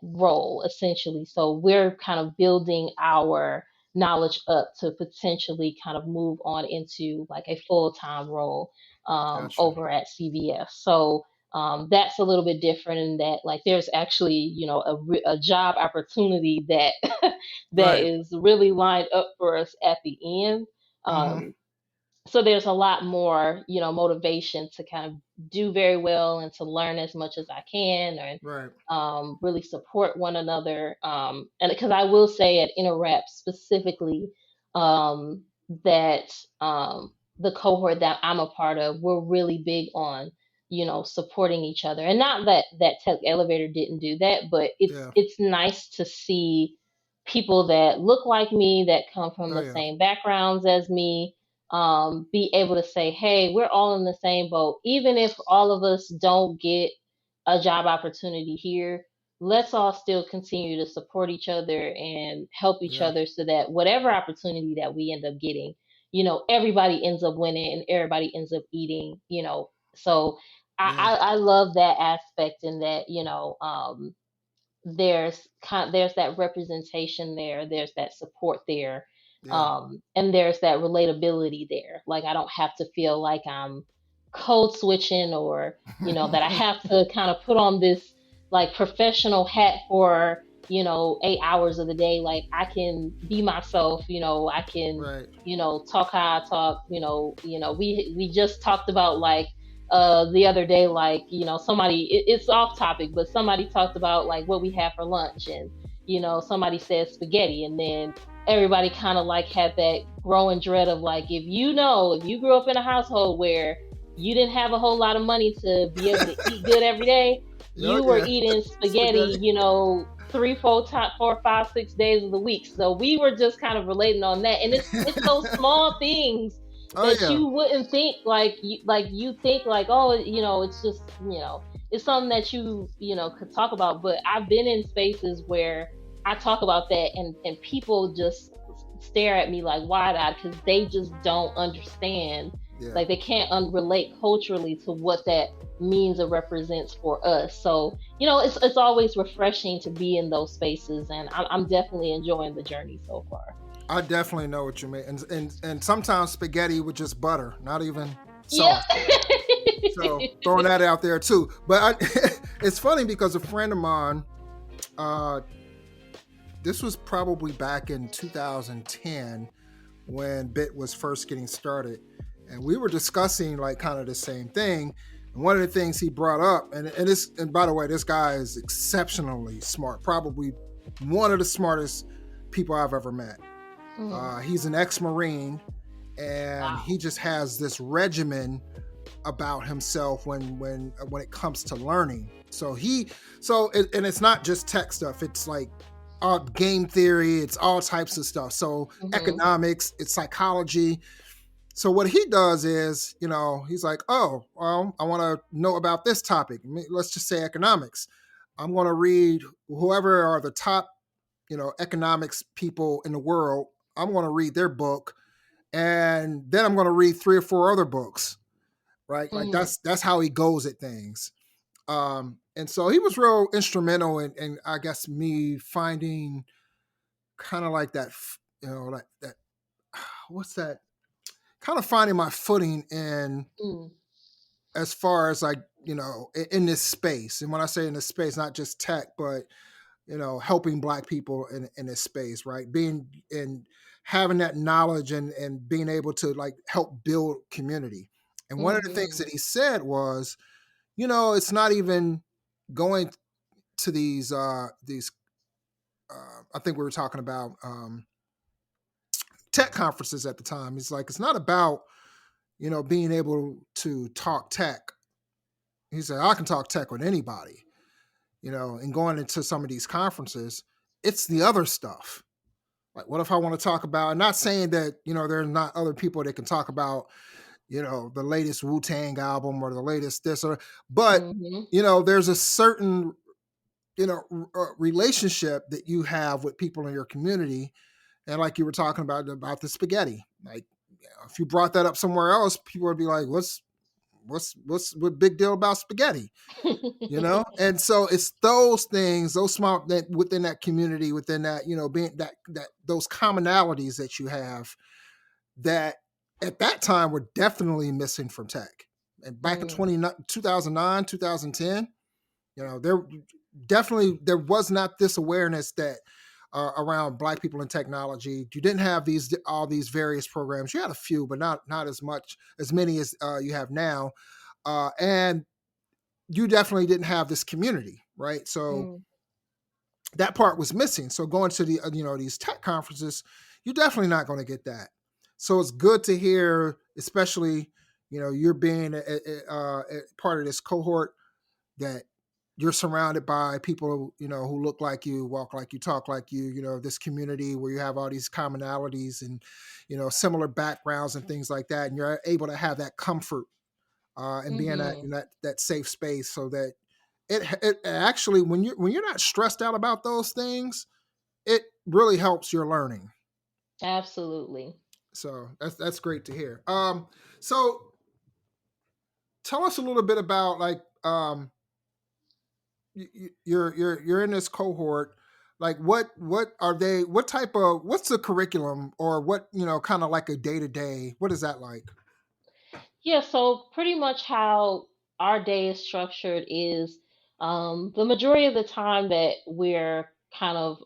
role essentially. So we're kind of building our knowledge up to potentially kind of move on into like a full-time role gotcha. over at CVS. So that's a little bit different in that like there's actually a job opportunity that that Right. is really lined up for us at the end. Mm-hmm. Um, so there's a lot more motivation to kind of do very well and to learn as much as I can, and Right. really support one another, and because I will say at Interrap specifically, um, that the cohort that I'm a part of, we're really big on supporting each other. And not that Tech Elevator didn't do that, but it's Yeah. it's nice to see people that look like me, that come from Oh the yeah. same backgrounds as me, be able to say, hey, we're all in the same boat. Even if all of us don't get a job opportunity here, let's all still continue to support each other and help each Yeah. other, so that whatever opportunity that we end up getting, everybody ends up winning and everybody ends up eating. So Yeah. I love that aspect, in that, there's that representation there, there's that support there, Yeah. and there's that relatability there. Like I don't have to feel like I'm code switching, or that I have to kind of put on this like professional hat for 8 hours of the day. Like I can be myself. I can Right. talk how I talk. We just talked about like the other day, like somebody, it's off topic, but somebody talked about like what we had for lunch, and somebody said spaghetti, and then everybody kind of like had that growing dread of like, if you grew up in a household where you didn't have a whole lot of money to be able to eat good every day, Oh you were yeah. eating spaghetti, Spaghetti. 3, 4, 5, 6 days of the week. So we were just kind of relating on that, and it's those small things Oh that yeah. you wouldn't think, you think like, oh, it's just it's something that could talk about. But I've been in spaces where I talk about that, and people just stare at me like wide-eyed, because they just don't understand. Yeah. Like they can't relate culturally to what that means or represents for us. So it's always refreshing to be in those spaces, and I'm definitely enjoying the journey so far. I definitely know what you mean. And sometimes spaghetti with just butter, not even Yep. sauce. So throwing that out there too. But it's funny because a friend of mine, uh, this was probably back in 2010 when Bit was first getting started. And we were discussing like kind of the same thing. And one of the things he brought up, and by the way, this guy is exceptionally smart, probably one of the smartest people I've ever met. Mm. He's an ex-Marine, and Wow. he just has this regimen about himself when it comes to learning. And it's not just tech stuff. It's like game theory. It's all types of stuff. So Mhm. economics, it's psychology. So what he does is, he's like, oh, well, I want to know about this topic. Let's just say economics. I'm going to read whoever are the top, economics people in the world. I'm going to read their book, and then I'm going to read 3 or 4 other books, right? Like Mm. that's how he goes at things. And so he was real instrumental in I guess me finding kind of like that, like that. What's that? Kind of finding my footing in Mm. as far as like in this space. And when I say in this space, not just tech, but helping Black people in this space, right? Being and having that knowledge and being able to like help build community. And one of the things Mhm. that he said was, it's not even going to these I think we were talking about tech conferences at the time. It's like it's not about being able to talk tech. He said I can talk tech with anybody, and going into some of these conferences, it's the other stuff. Like, what if I want to talk about? Not saying that there's not other people that can talk about the latest Wu Tang album or the latest this or, but Mhm. there's a certain relationship that you have with people in your community, and like you were talking about the spaghetti. Like, if you brought that up somewhere else, people would be like, what big deal about spaghetti? And so it's those things, those small that within that community, within that being that those commonalities that you have that at that time were definitely missing from tech. And back in Mm. 2009 2010, there definitely there was not this awareness that around Black people in technology. You didn't have all these various programs. You had a few, but not as many as you have now. And you definitely didn't have this community, right? So Mm. that part was missing. So going to the these tech conferences, you're definitely not going to get that. So it's good to hear, especially you're being a part of this cohort, that you're surrounded by people who look like you, walk like you, talk like you. This community where you have all these commonalities and similar backgrounds and things like that, and you're able to have that comfort and be Mhm. in that safe space, so that it actually when you're not stressed out about those things, it really helps your learning. Absolutely. So that's great to hear. So tell us a little bit about like you're in this cohort. Like what are they? What type of what's the curriculum, or what kind of like a day to day? What is that like? Yeah, so pretty much how our day is structured is the majority of the time that we're kind of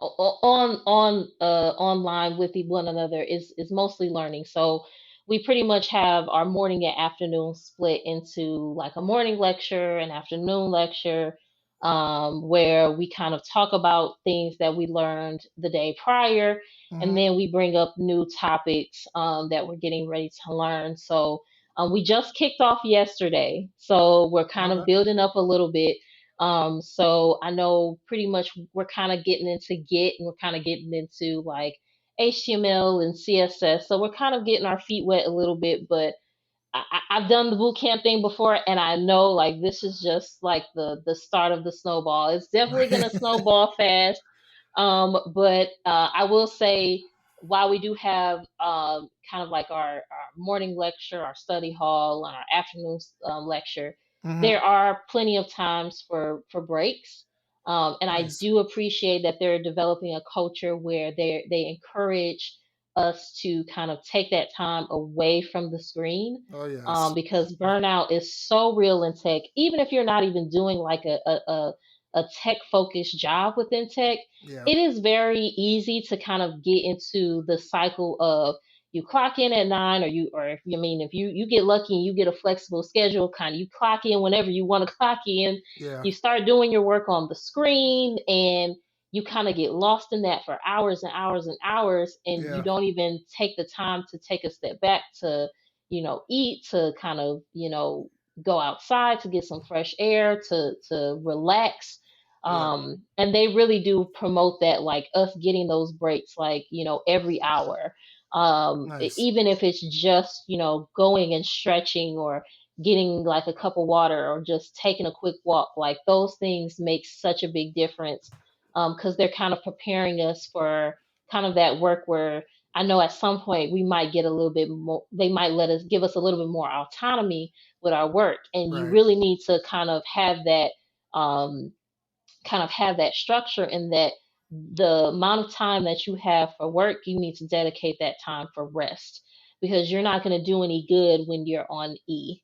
online with one another is mostly learning. So we pretty much have our morning and afternoon split into like a morning lecture, an afternoon lecture, where we kind of talk about things that we learned the day prior, and Mm-hmm. then we bring up new topics that we're getting ready to learn. So we just kicked off yesterday, so we're kind of Okay. building up a little bit. So I know pretty much we're kind of getting into Git, and we're kind of getting into like HTML and CSS. So we're kind of getting our feet wet a little bit, but I've done the boot camp thing before, and I know like this is just like the start of the snowball. It's definitely gonna snowball fast. But I will say, while we do have kind of like our morning lecture, our study hall, and our afternoon lecture, Mm-hmm. there are plenty of times for breaks. And I Nice. do appreciate that they're developing a culture where they encourage us to kind of take that time away from the screen, Oh yes. because burnout is so real in tech. Even if you're not even doing like a tech focused job within tech, Yeah. it is very easy to kind of get into the cycle of you clock in at 9, or if you get lucky and you get a flexible schedule, kind of you clock in whenever you want to clock in. Yeah. You start doing your work on the screen, and you kind of get lost in that for hours and hours and hours, and you Yeah. don't even take the time to take a step back to, eat, to kind of, go outside to get some fresh air, to relax. Yeah. And they really do promote that, like us getting those breaks, like, every hour. Nice. Even if it's just, going and stretching, or getting like a cup of water, or just taking a quick walk, like those things make such a big difference, because they're kind of preparing us for kind of that work where I know at some point we might get a little bit more, they might give us a little bit more autonomy with our work. And you Right. really need to um, kind of have that structure, in that the amount of time that you have for work, you need to dedicate that time for rest, because you're not going to do any good when you're on E.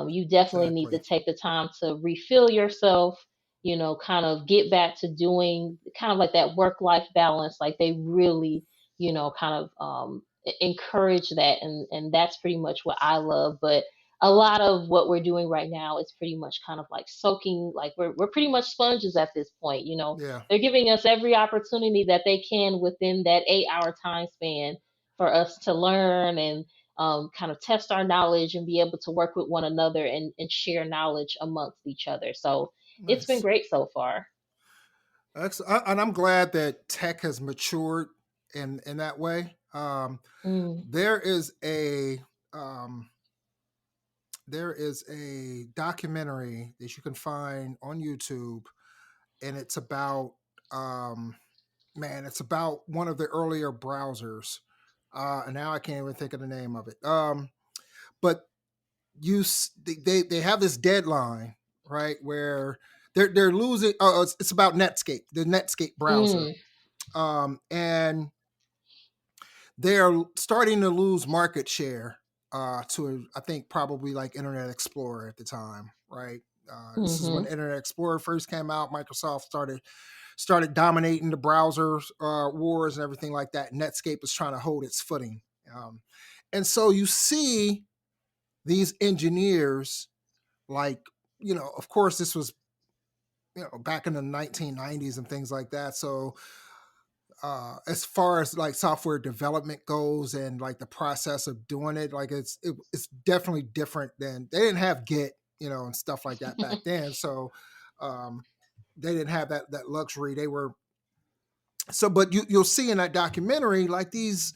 You definitely need to Exactly. take the time to refill yourself, kind of get back to doing kind of like that work life balance. Like they really, kind of encourage that. And that's pretty much what I love. But a lot of what we're doing right now is pretty much kind of like soaking, like we're pretty much sponges at this point. Yeah. They're giving us every opportunity that they can within that 8 hour time span for us to learn, and kind of test our knowledge and be able to work with one another, and share knowledge amongst each other. So it's been Nice. great so far. Excellent. And I'm glad that tech has matured in that way. Mm, There is a um, there is a documentary that you can find on YouTube, and it's about um, man, it's about one of the earlier browsers. And now I can't even think of the name of it. But they have this deadline, right, where they're losing. Oh, it's about Netscape, the Netscape browser, mm, and they're starting to lose market share to, I think, probably like Internet Explorer at the time, right? This is when mm-hmm, Internet Explorer first came out. Microsoft started dominating the browser wars and everything like that. Netscape was trying to hold its footing, um, and so you see these engineers, like, of course, this was, back in the 1990s and things like that. So as far as like software development goes, and like the process of doing it, like it's definitely different than, they didn't have Git, and stuff like that back then. So um, they didn't have that luxury. They were, so, but you'll see in that documentary, like these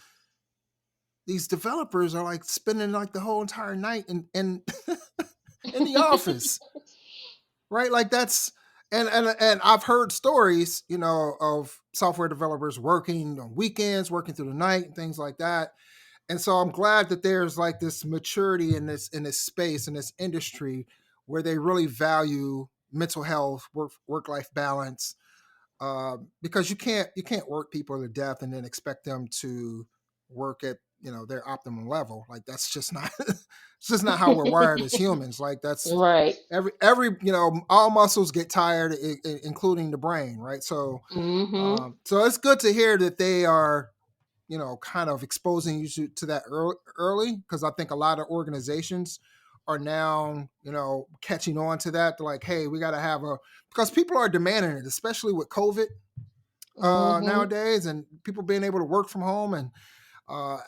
developers are like spending like the whole entire night in in the office, right? Like that's, and I've heard stories, of software developers working on weekends, working through the night, and things like that. And so I'm glad that there's like this maturity in this space, in this industry, where they really value mental health, work life balance, because you can't work people to death and then expect them to work at, their optimum level. Like that's just not it's just not how we're wired as humans. Like that's right. every all muscles get tired, including the brain, right? So Mm-hmm. so it's good to hear that they are, kind of exposing you to that early, because I think a lot of organizations are now, catching on to that. They're like, hey, we got to have a, because people are demanding it, especially with COVID Mm-hmm. nowadays, and people being able to work from home, and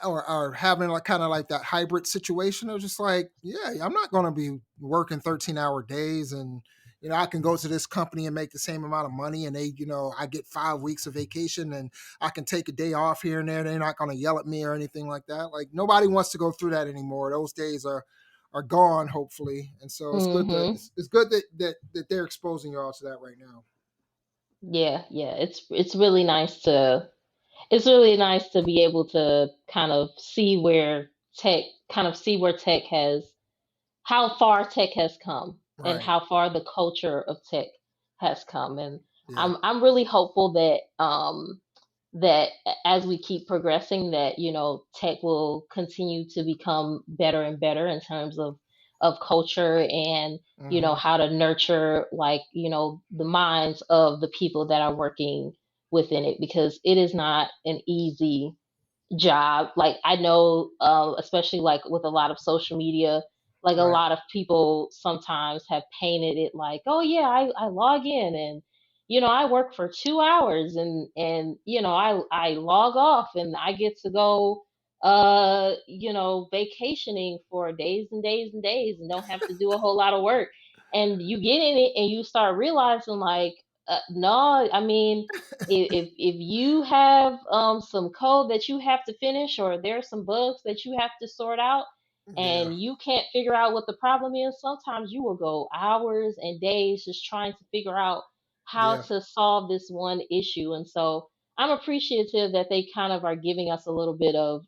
or having like kind of like that hybrid situation. They're just like, yeah, I'm not going to be working 13-hour days, and I can go to this company and make the same amount of money, and they, I get 5 weeks of vacation, and I can take a day off here and there. They're not going to yell at me or anything like that. Like nobody wants to go through that anymore. Those days are gone, hopefully. And so it's good to Mm-hmm. it's good that they're exposing you all to that right now. Yeah, yeah. It's really nice to be able to kind of see where tech has, how far tech has come, and Right. how far the culture of tech has come. And Yeah. I'm really hopeful that that as we keep progressing, that tech will continue to become better and better in terms of culture, and Hmm. how to nurture, like, the minds of the people that are working within it, because it is not an easy job. Like I know, especially like with a lot of social media, like a Right. lot of people sometimes have painted it like, oh yeah, I log in, and I work for 2 hours, and I log off and I get to go vacationing for days and days and days and don't have to do a whole lot of work. And you get in it and you start realizing, like, no, I mean, if you have some code that you have to finish, or there's some bugs that you have to sort out, Yeah. and you can't figure out what the problem is, sometimes you will go hours and days just trying to figure out how Yeah. to solve this one issue. And so I'm appreciative that they kind of are giving us a little bit of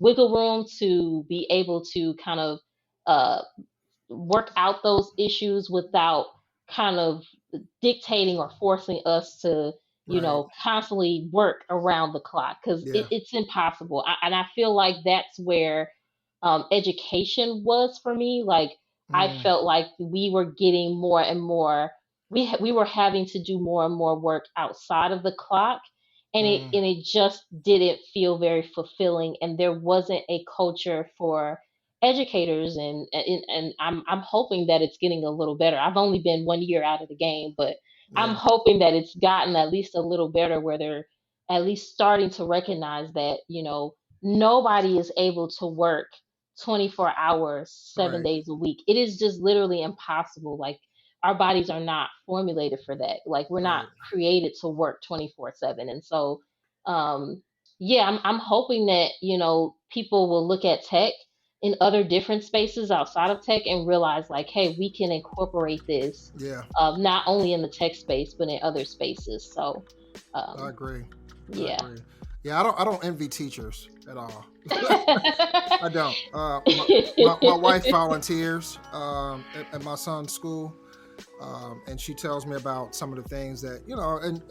wiggle room to be able to kind of uh, work out those issues without kind of dictating or forcing us to, Right. constantly work around the clock, because Yeah. it's impossible. And I feel like that's where education was for me. Like, I Mm, felt like we were getting more and more, we were having to do more and more work outside of the clock. And it mm, and it just didn't feel very fulfilling, and there wasn't a culture for educators. And I'm hoping that it's getting a little better. I've only been 1 year out of the game, but I'm yeah. hoping that it's gotten at least a little better, where they're at least starting to recognize that, nobody is able to work 24 hours, seven Right. days a week. It is just literally impossible. Like, our bodies are not formulated for that. Like, we're not Right. created to work 24/7. And so, um, yeah, I'm hoping that, people will look at tech in other different spaces outside of tech and realize, like, hey, we can incorporate this, Yeah. not only in the tech space but in other spaces. So I um, agree. I yeah. agree. Yeah. I don't envy teachers at all. I don't. My wife volunteers at my son's school, and she tells me about some of the things that and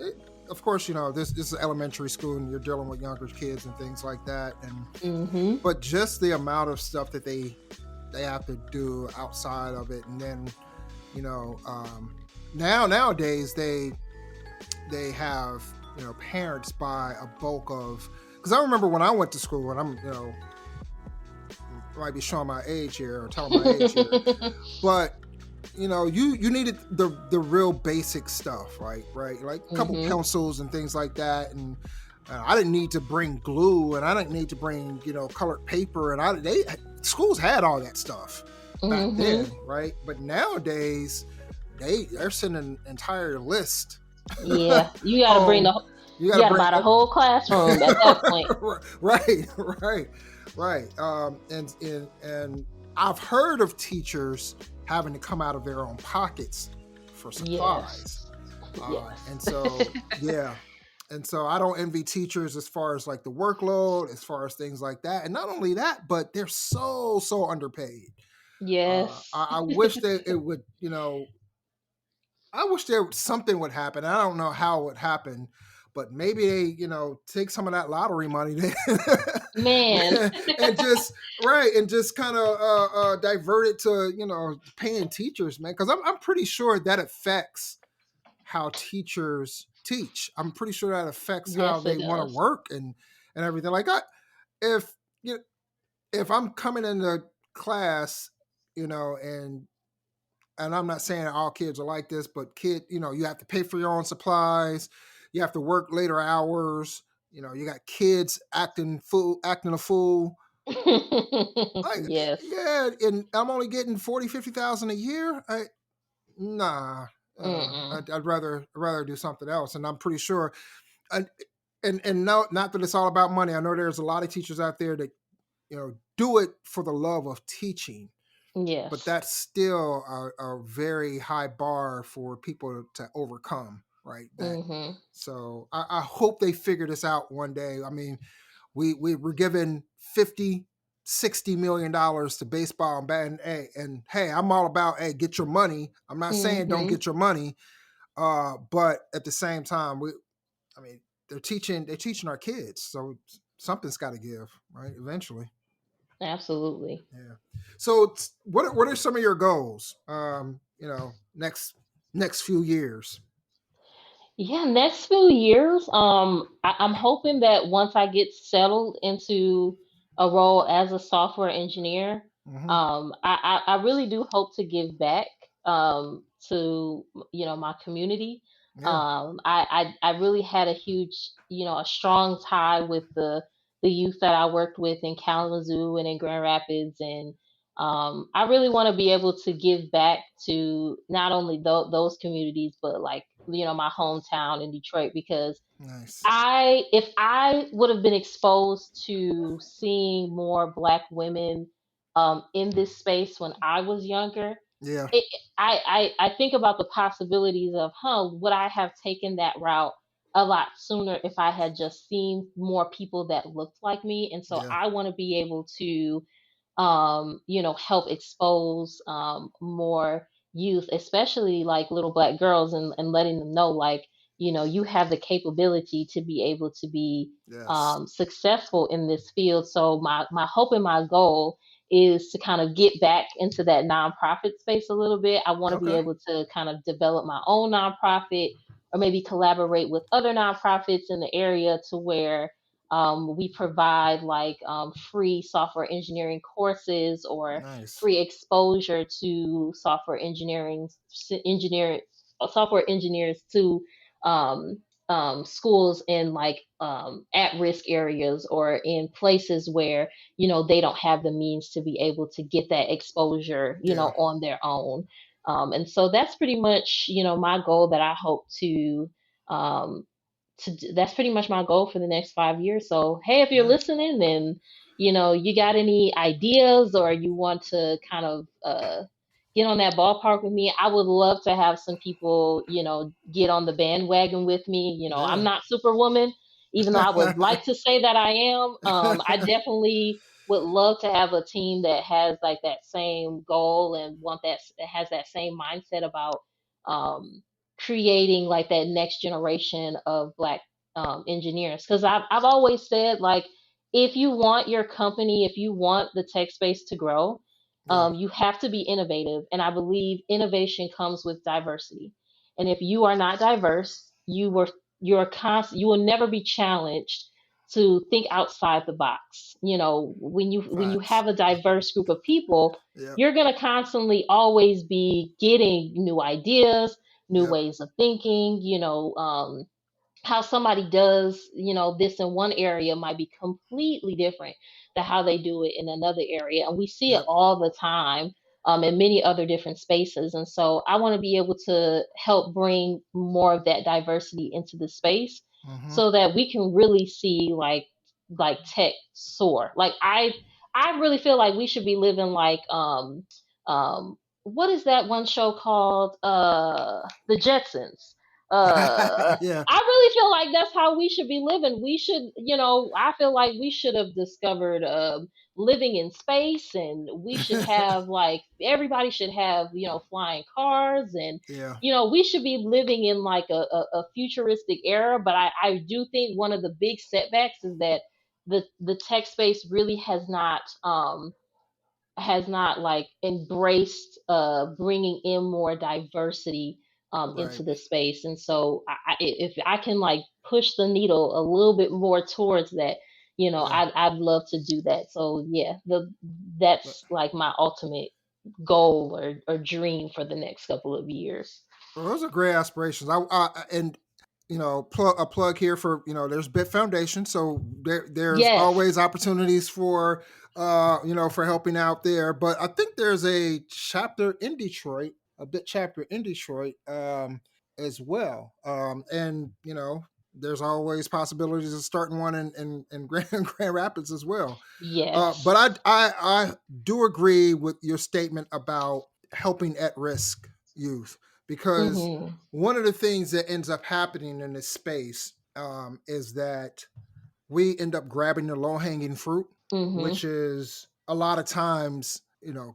of course, this is elementary school, and you're dealing with younger kids and things like that, and Hmm. but just the amount of stuff that they have to do outside of it, and then nowadays they have parents buy a bulk of, because I remember when I went to school, and I'm might be showing my age here or telling my age here, but you needed the real basic stuff, right, like a couple Hmm. pencils and things like that, and I didn't need to bring glue, and I didn't need to bring colored paper, and schools had all that stuff back Hmm. then, right? But nowadays they're sending an entire list Yeah, you got to bring home. the You got you to got to bring buy the whole classroom at that point. right, right. And I've heard of teachers having to come out of their own pockets for supplies, Yes. Yes. and so yeah, and so I don't envy teachers as far as like the workload, as far as things like that, and not only that, but they're so underpaid. Yes. I wish that it would, I wish something would happen. I don't know how it would happen, but maybe they, take some of that lottery money Man. and just and just kind of divert it to paying teachers, man. Because I'm pretty sure that affects how teachers teach. I'm pretty sure that affects how Yes, they it want to does. work and everything. Like if you know, if I'm coming into class, and I'm not saying all kids are like this, but you have to pay for your own supplies. You have to work later hours. You got kids acting a fool. Like, Yes. yeah, and I'm only getting 40, 50,000 a year. Nah, Mm-mm. I'd rather do something else. And I'm pretty sure, and and no, not that it's all about money. I know there's a lot of teachers out there that do it for the love of teaching, but Yes. that's still a very high bar for people to overcome, right? That Mm-hmm. So I hope they figure this out one day. I mean, we were given 50, 60 million dollars to baseball and hey, I'm all about, hey, get your money. I'm not saying don't Mm-hmm. get your money, but at the same time, I mean, they're teaching our kids, so something's got to give, right? Eventually. Absolutely. Yeah. So what are some of your goals? Next few years. Yeah, next few years, I'm hoping that once I get settled into a role as a software engineer, Hmm. I really do hope to give back to my community. Yeah. I really had a huge, a strong tie with the youth that I worked with in Kalamazoo and in Grand Rapids, and I really want to be able to give back to not only those communities, but like my hometown in Detroit, because Nice. if I would have been exposed to seeing more Black women in this space when I was younger, Yeah. it, I think about the possibilities of, would I have taken that route a lot sooner if I had just seen more people that looked like me? And so Yeah. I want to be able to help expose more youth, especially like little Black girls, and letting them know, like, you have the capability to be able to be Yes. successful in this field. So my hope and my goal is to kind of get back into that nonprofit space a little bit. I want to be Okay. able to kind of develop my own nonprofit, or maybe collaborate with other nonprofits in the area, to where we provide like free software engineering courses, or Nice. free exposure to software engineers to um, schools in like at-risk areas, or in places where they don't have the means to be able to get that exposure Yeah. on their own. And so that's pretty much my goal that I hope um, that's pretty much my goal for the next 5 years. So, hey, if you're Yeah. listening, and you got any ideas, or you want to kind of get on that ballpark with me, I would love to have some people, get on the bandwagon with me. I'm Yeah. not Superwoman, even though I would like to say that I am. I definitely would love to have a team that has like that same goal, and that has that same mindset about um, creating like that next generation of Black engineers. Because I've always said, like, if you want your company, if you want the tech space to grow, Yeah. you have to be innovative. And I believe innovation comes with diversity. And if you are not diverse, you will never be challenged to think outside the box. When you Facts. have a diverse group of people, Yep. you're going to constantly always be getting new ideas, new Yep. ways of thinking. How somebody does, this in one area might be completely different than how they do it in another area. And we see it Yep. all the time in many other different spaces. And so I want to be able to help bring more of that diversity into the space, Mm-hmm. so that we can really see like tech soar. Like I really feel like we should be living like what is that one show called? The Jetsons. Yeah. I really feel like that's how we should be living. We should, I feel like we should have discovered living in space, and we should have like everybody should have, flying cars, and Yeah. we should be living in like a futuristic era. But I do think one of the big setbacks is that the tech space really has not like embraced bringing in more diversity Right. into the space. And so if I can like push the needle a little bit more towards that, Yeah. I'd love to do that. So yeah, But that's like my ultimate goal, or dream for the next couple of years. well, those are great aspirations. And a plug here for there's Bit Foundation, so there's Yes. always opportunities for for helping out there. But I think there's a chapter in Detroit, a Bit chapter in Detroit as well. And there's always possibilities of starting one in Grand Rapids as well. Yes. But I do agree with your statement about helping at risk youth, because Mhm. one of the things that ends up happening in this space is that we end up grabbing the low hanging fruit, which Mhm. is a lot of times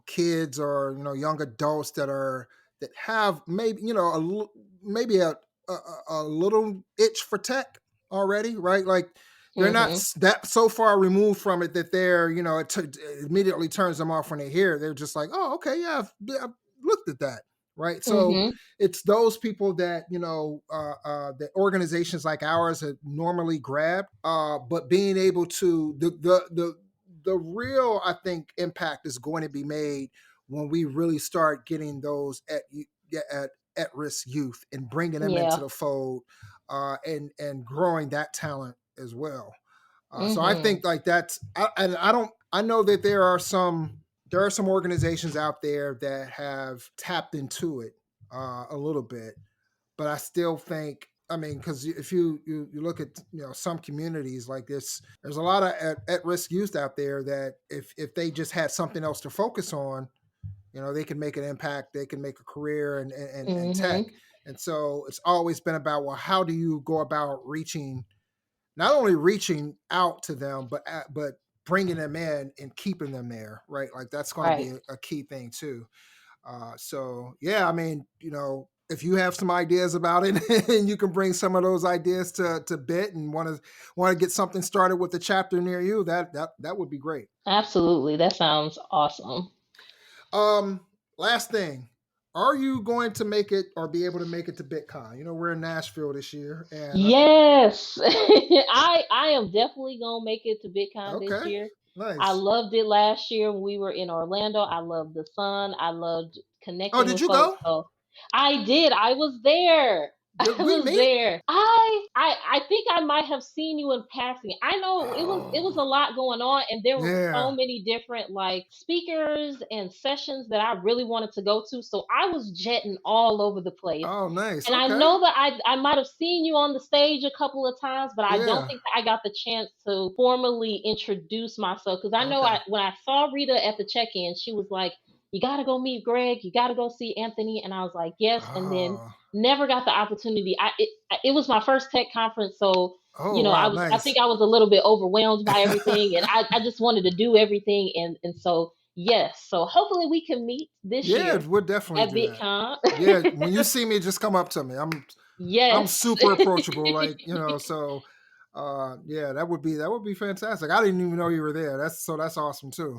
kids or young adults that have maybe maybe a little itch for tech already, right? Like they're not Mhm. that so far removed from it that they're it immediately turns them off when they hear it. They're just like, oh, okay, yeah, I've looked at that, right? So Mhm. it's those people that that organizations like ours have normally grab, but being able to the real, I think, impact is going to be made when we really start getting those at-risk youth and bringing them into Yeah. the fold, and growing that talent as well. So I Hmm. think like I know that there are some organizations out there that have tapped into it a little bit, but I still think, I mean, because if you look at some communities like this, there's a lot of at-risk youth out there that if they just had something else to focus on, they can make an impact, they can make a career in tech. Hmm. And so it's always been about, well, how do you go about not only reaching out to them, but bringing them in and keeping them there, right? Like that's going to be Right. a key thing too. So yeah, I mean, if you have some ideas about it and you can bring some of those ideas to Bit and want to get something started with the chapter near you, that would be great. Absolutely. That sounds awesome. Um, Last thing, are you going to make it or be able to make it to BitCon? We're in Nashville this year, and Yes. I am definitely gonna make it to BitCon this okay, year. I nice. loved it last year when we were in Orlando. I loved the sun. I loved Oh, connecting did with you folks. go? So I did. I was there. Did I we was meet? there. I think I might have seen you in passing. I know it was Oh, a lot going on, and there were so yeah. many different like speakers and sessions that I really wanted to go to. So I was jetting all over the place. Oh, nice. And I Okay. know that I might have seen you on the stage a couple of times, but I don't Yeah. think that I got the chance to formally introduce myself. Because I know Okay. when I saw Rita at the check-in, she was like, "You got to go meet Greg. You got to go see Anthony." And I was like, "Yes." And then Oh. never got the opportunity. It was my first tech conference, so Oh, wow. I Nice. think I was a little bit overwhelmed by everything, and I just wanted to do everything, and so yes. So hopefully we can meet this Yeah, year we'll definitely at do that. VidCon. Yeah, when you see me, just come up to me. I'm Yes. super approachable, like, so yeah, that would be fantastic. I didn't even know you were there. That's awesome too.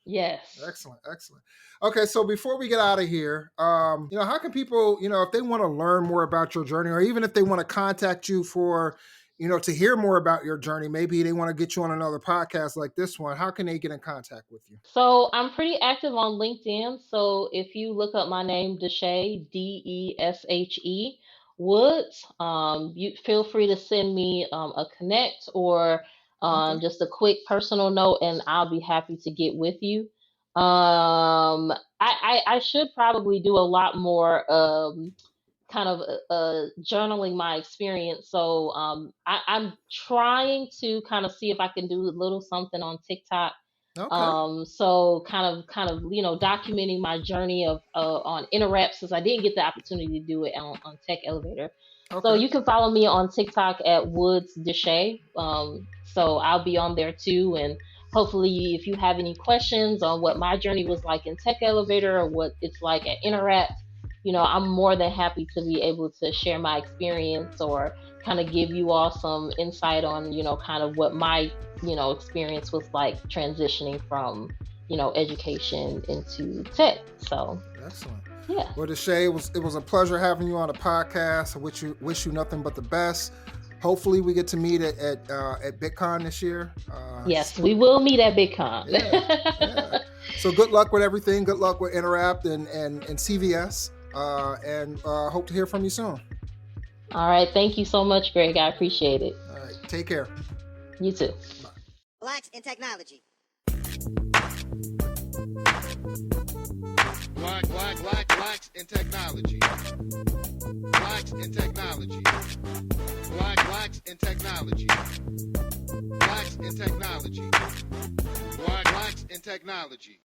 Yes. Excellent, excellent. Okay, so before we get out of here, how can people, if they want to learn more about your journey, or even if they want to contact you for, to hear more about your journey, maybe they want to get you on another podcast like this one, how can they get in contact with you? So I'm pretty active on LinkedIn. So if you look up my name, Deshe, Deshe Woods, you feel free to send me a connect or Okay. just a quick personal note, and I'll be happy to get with you. I should probably do a lot more. Kind of journaling my experience. So I'm trying to kind of see if I can do a little something on TikTok. Okay. So kind of documenting my journey of on Interrep, since I didn't get the opportunity to do it on Tech Elevator. So Okay. you can follow me on TikTok at Woods Deshe. So I'll be on there too, and hopefully, if you have any questions on what my journey was like in Tech Elevator or what it's like at Interact, I'm more than happy to be able to share my experience or kind of give you all some insight on, kind of what my, experience was like transitioning from, education into tech. So, Excellent. yeah. Well, Deshe, it was a pleasure having you on the podcast. I wish you nothing but the best. Hopefully, we get to meet at BitCon this year. Yes, we will meet at BigCon. Yeah. So good luck with everything. Good luck with Interact and CVS. And hope to hear from you soon. All right. Thank you so much, Greg. I appreciate it. All right. Take care. You too. Bye. Blacks in technology. Blacks in technology. Blacks in technology. Blacks in technology. Blacks in technology. Blacks in technology.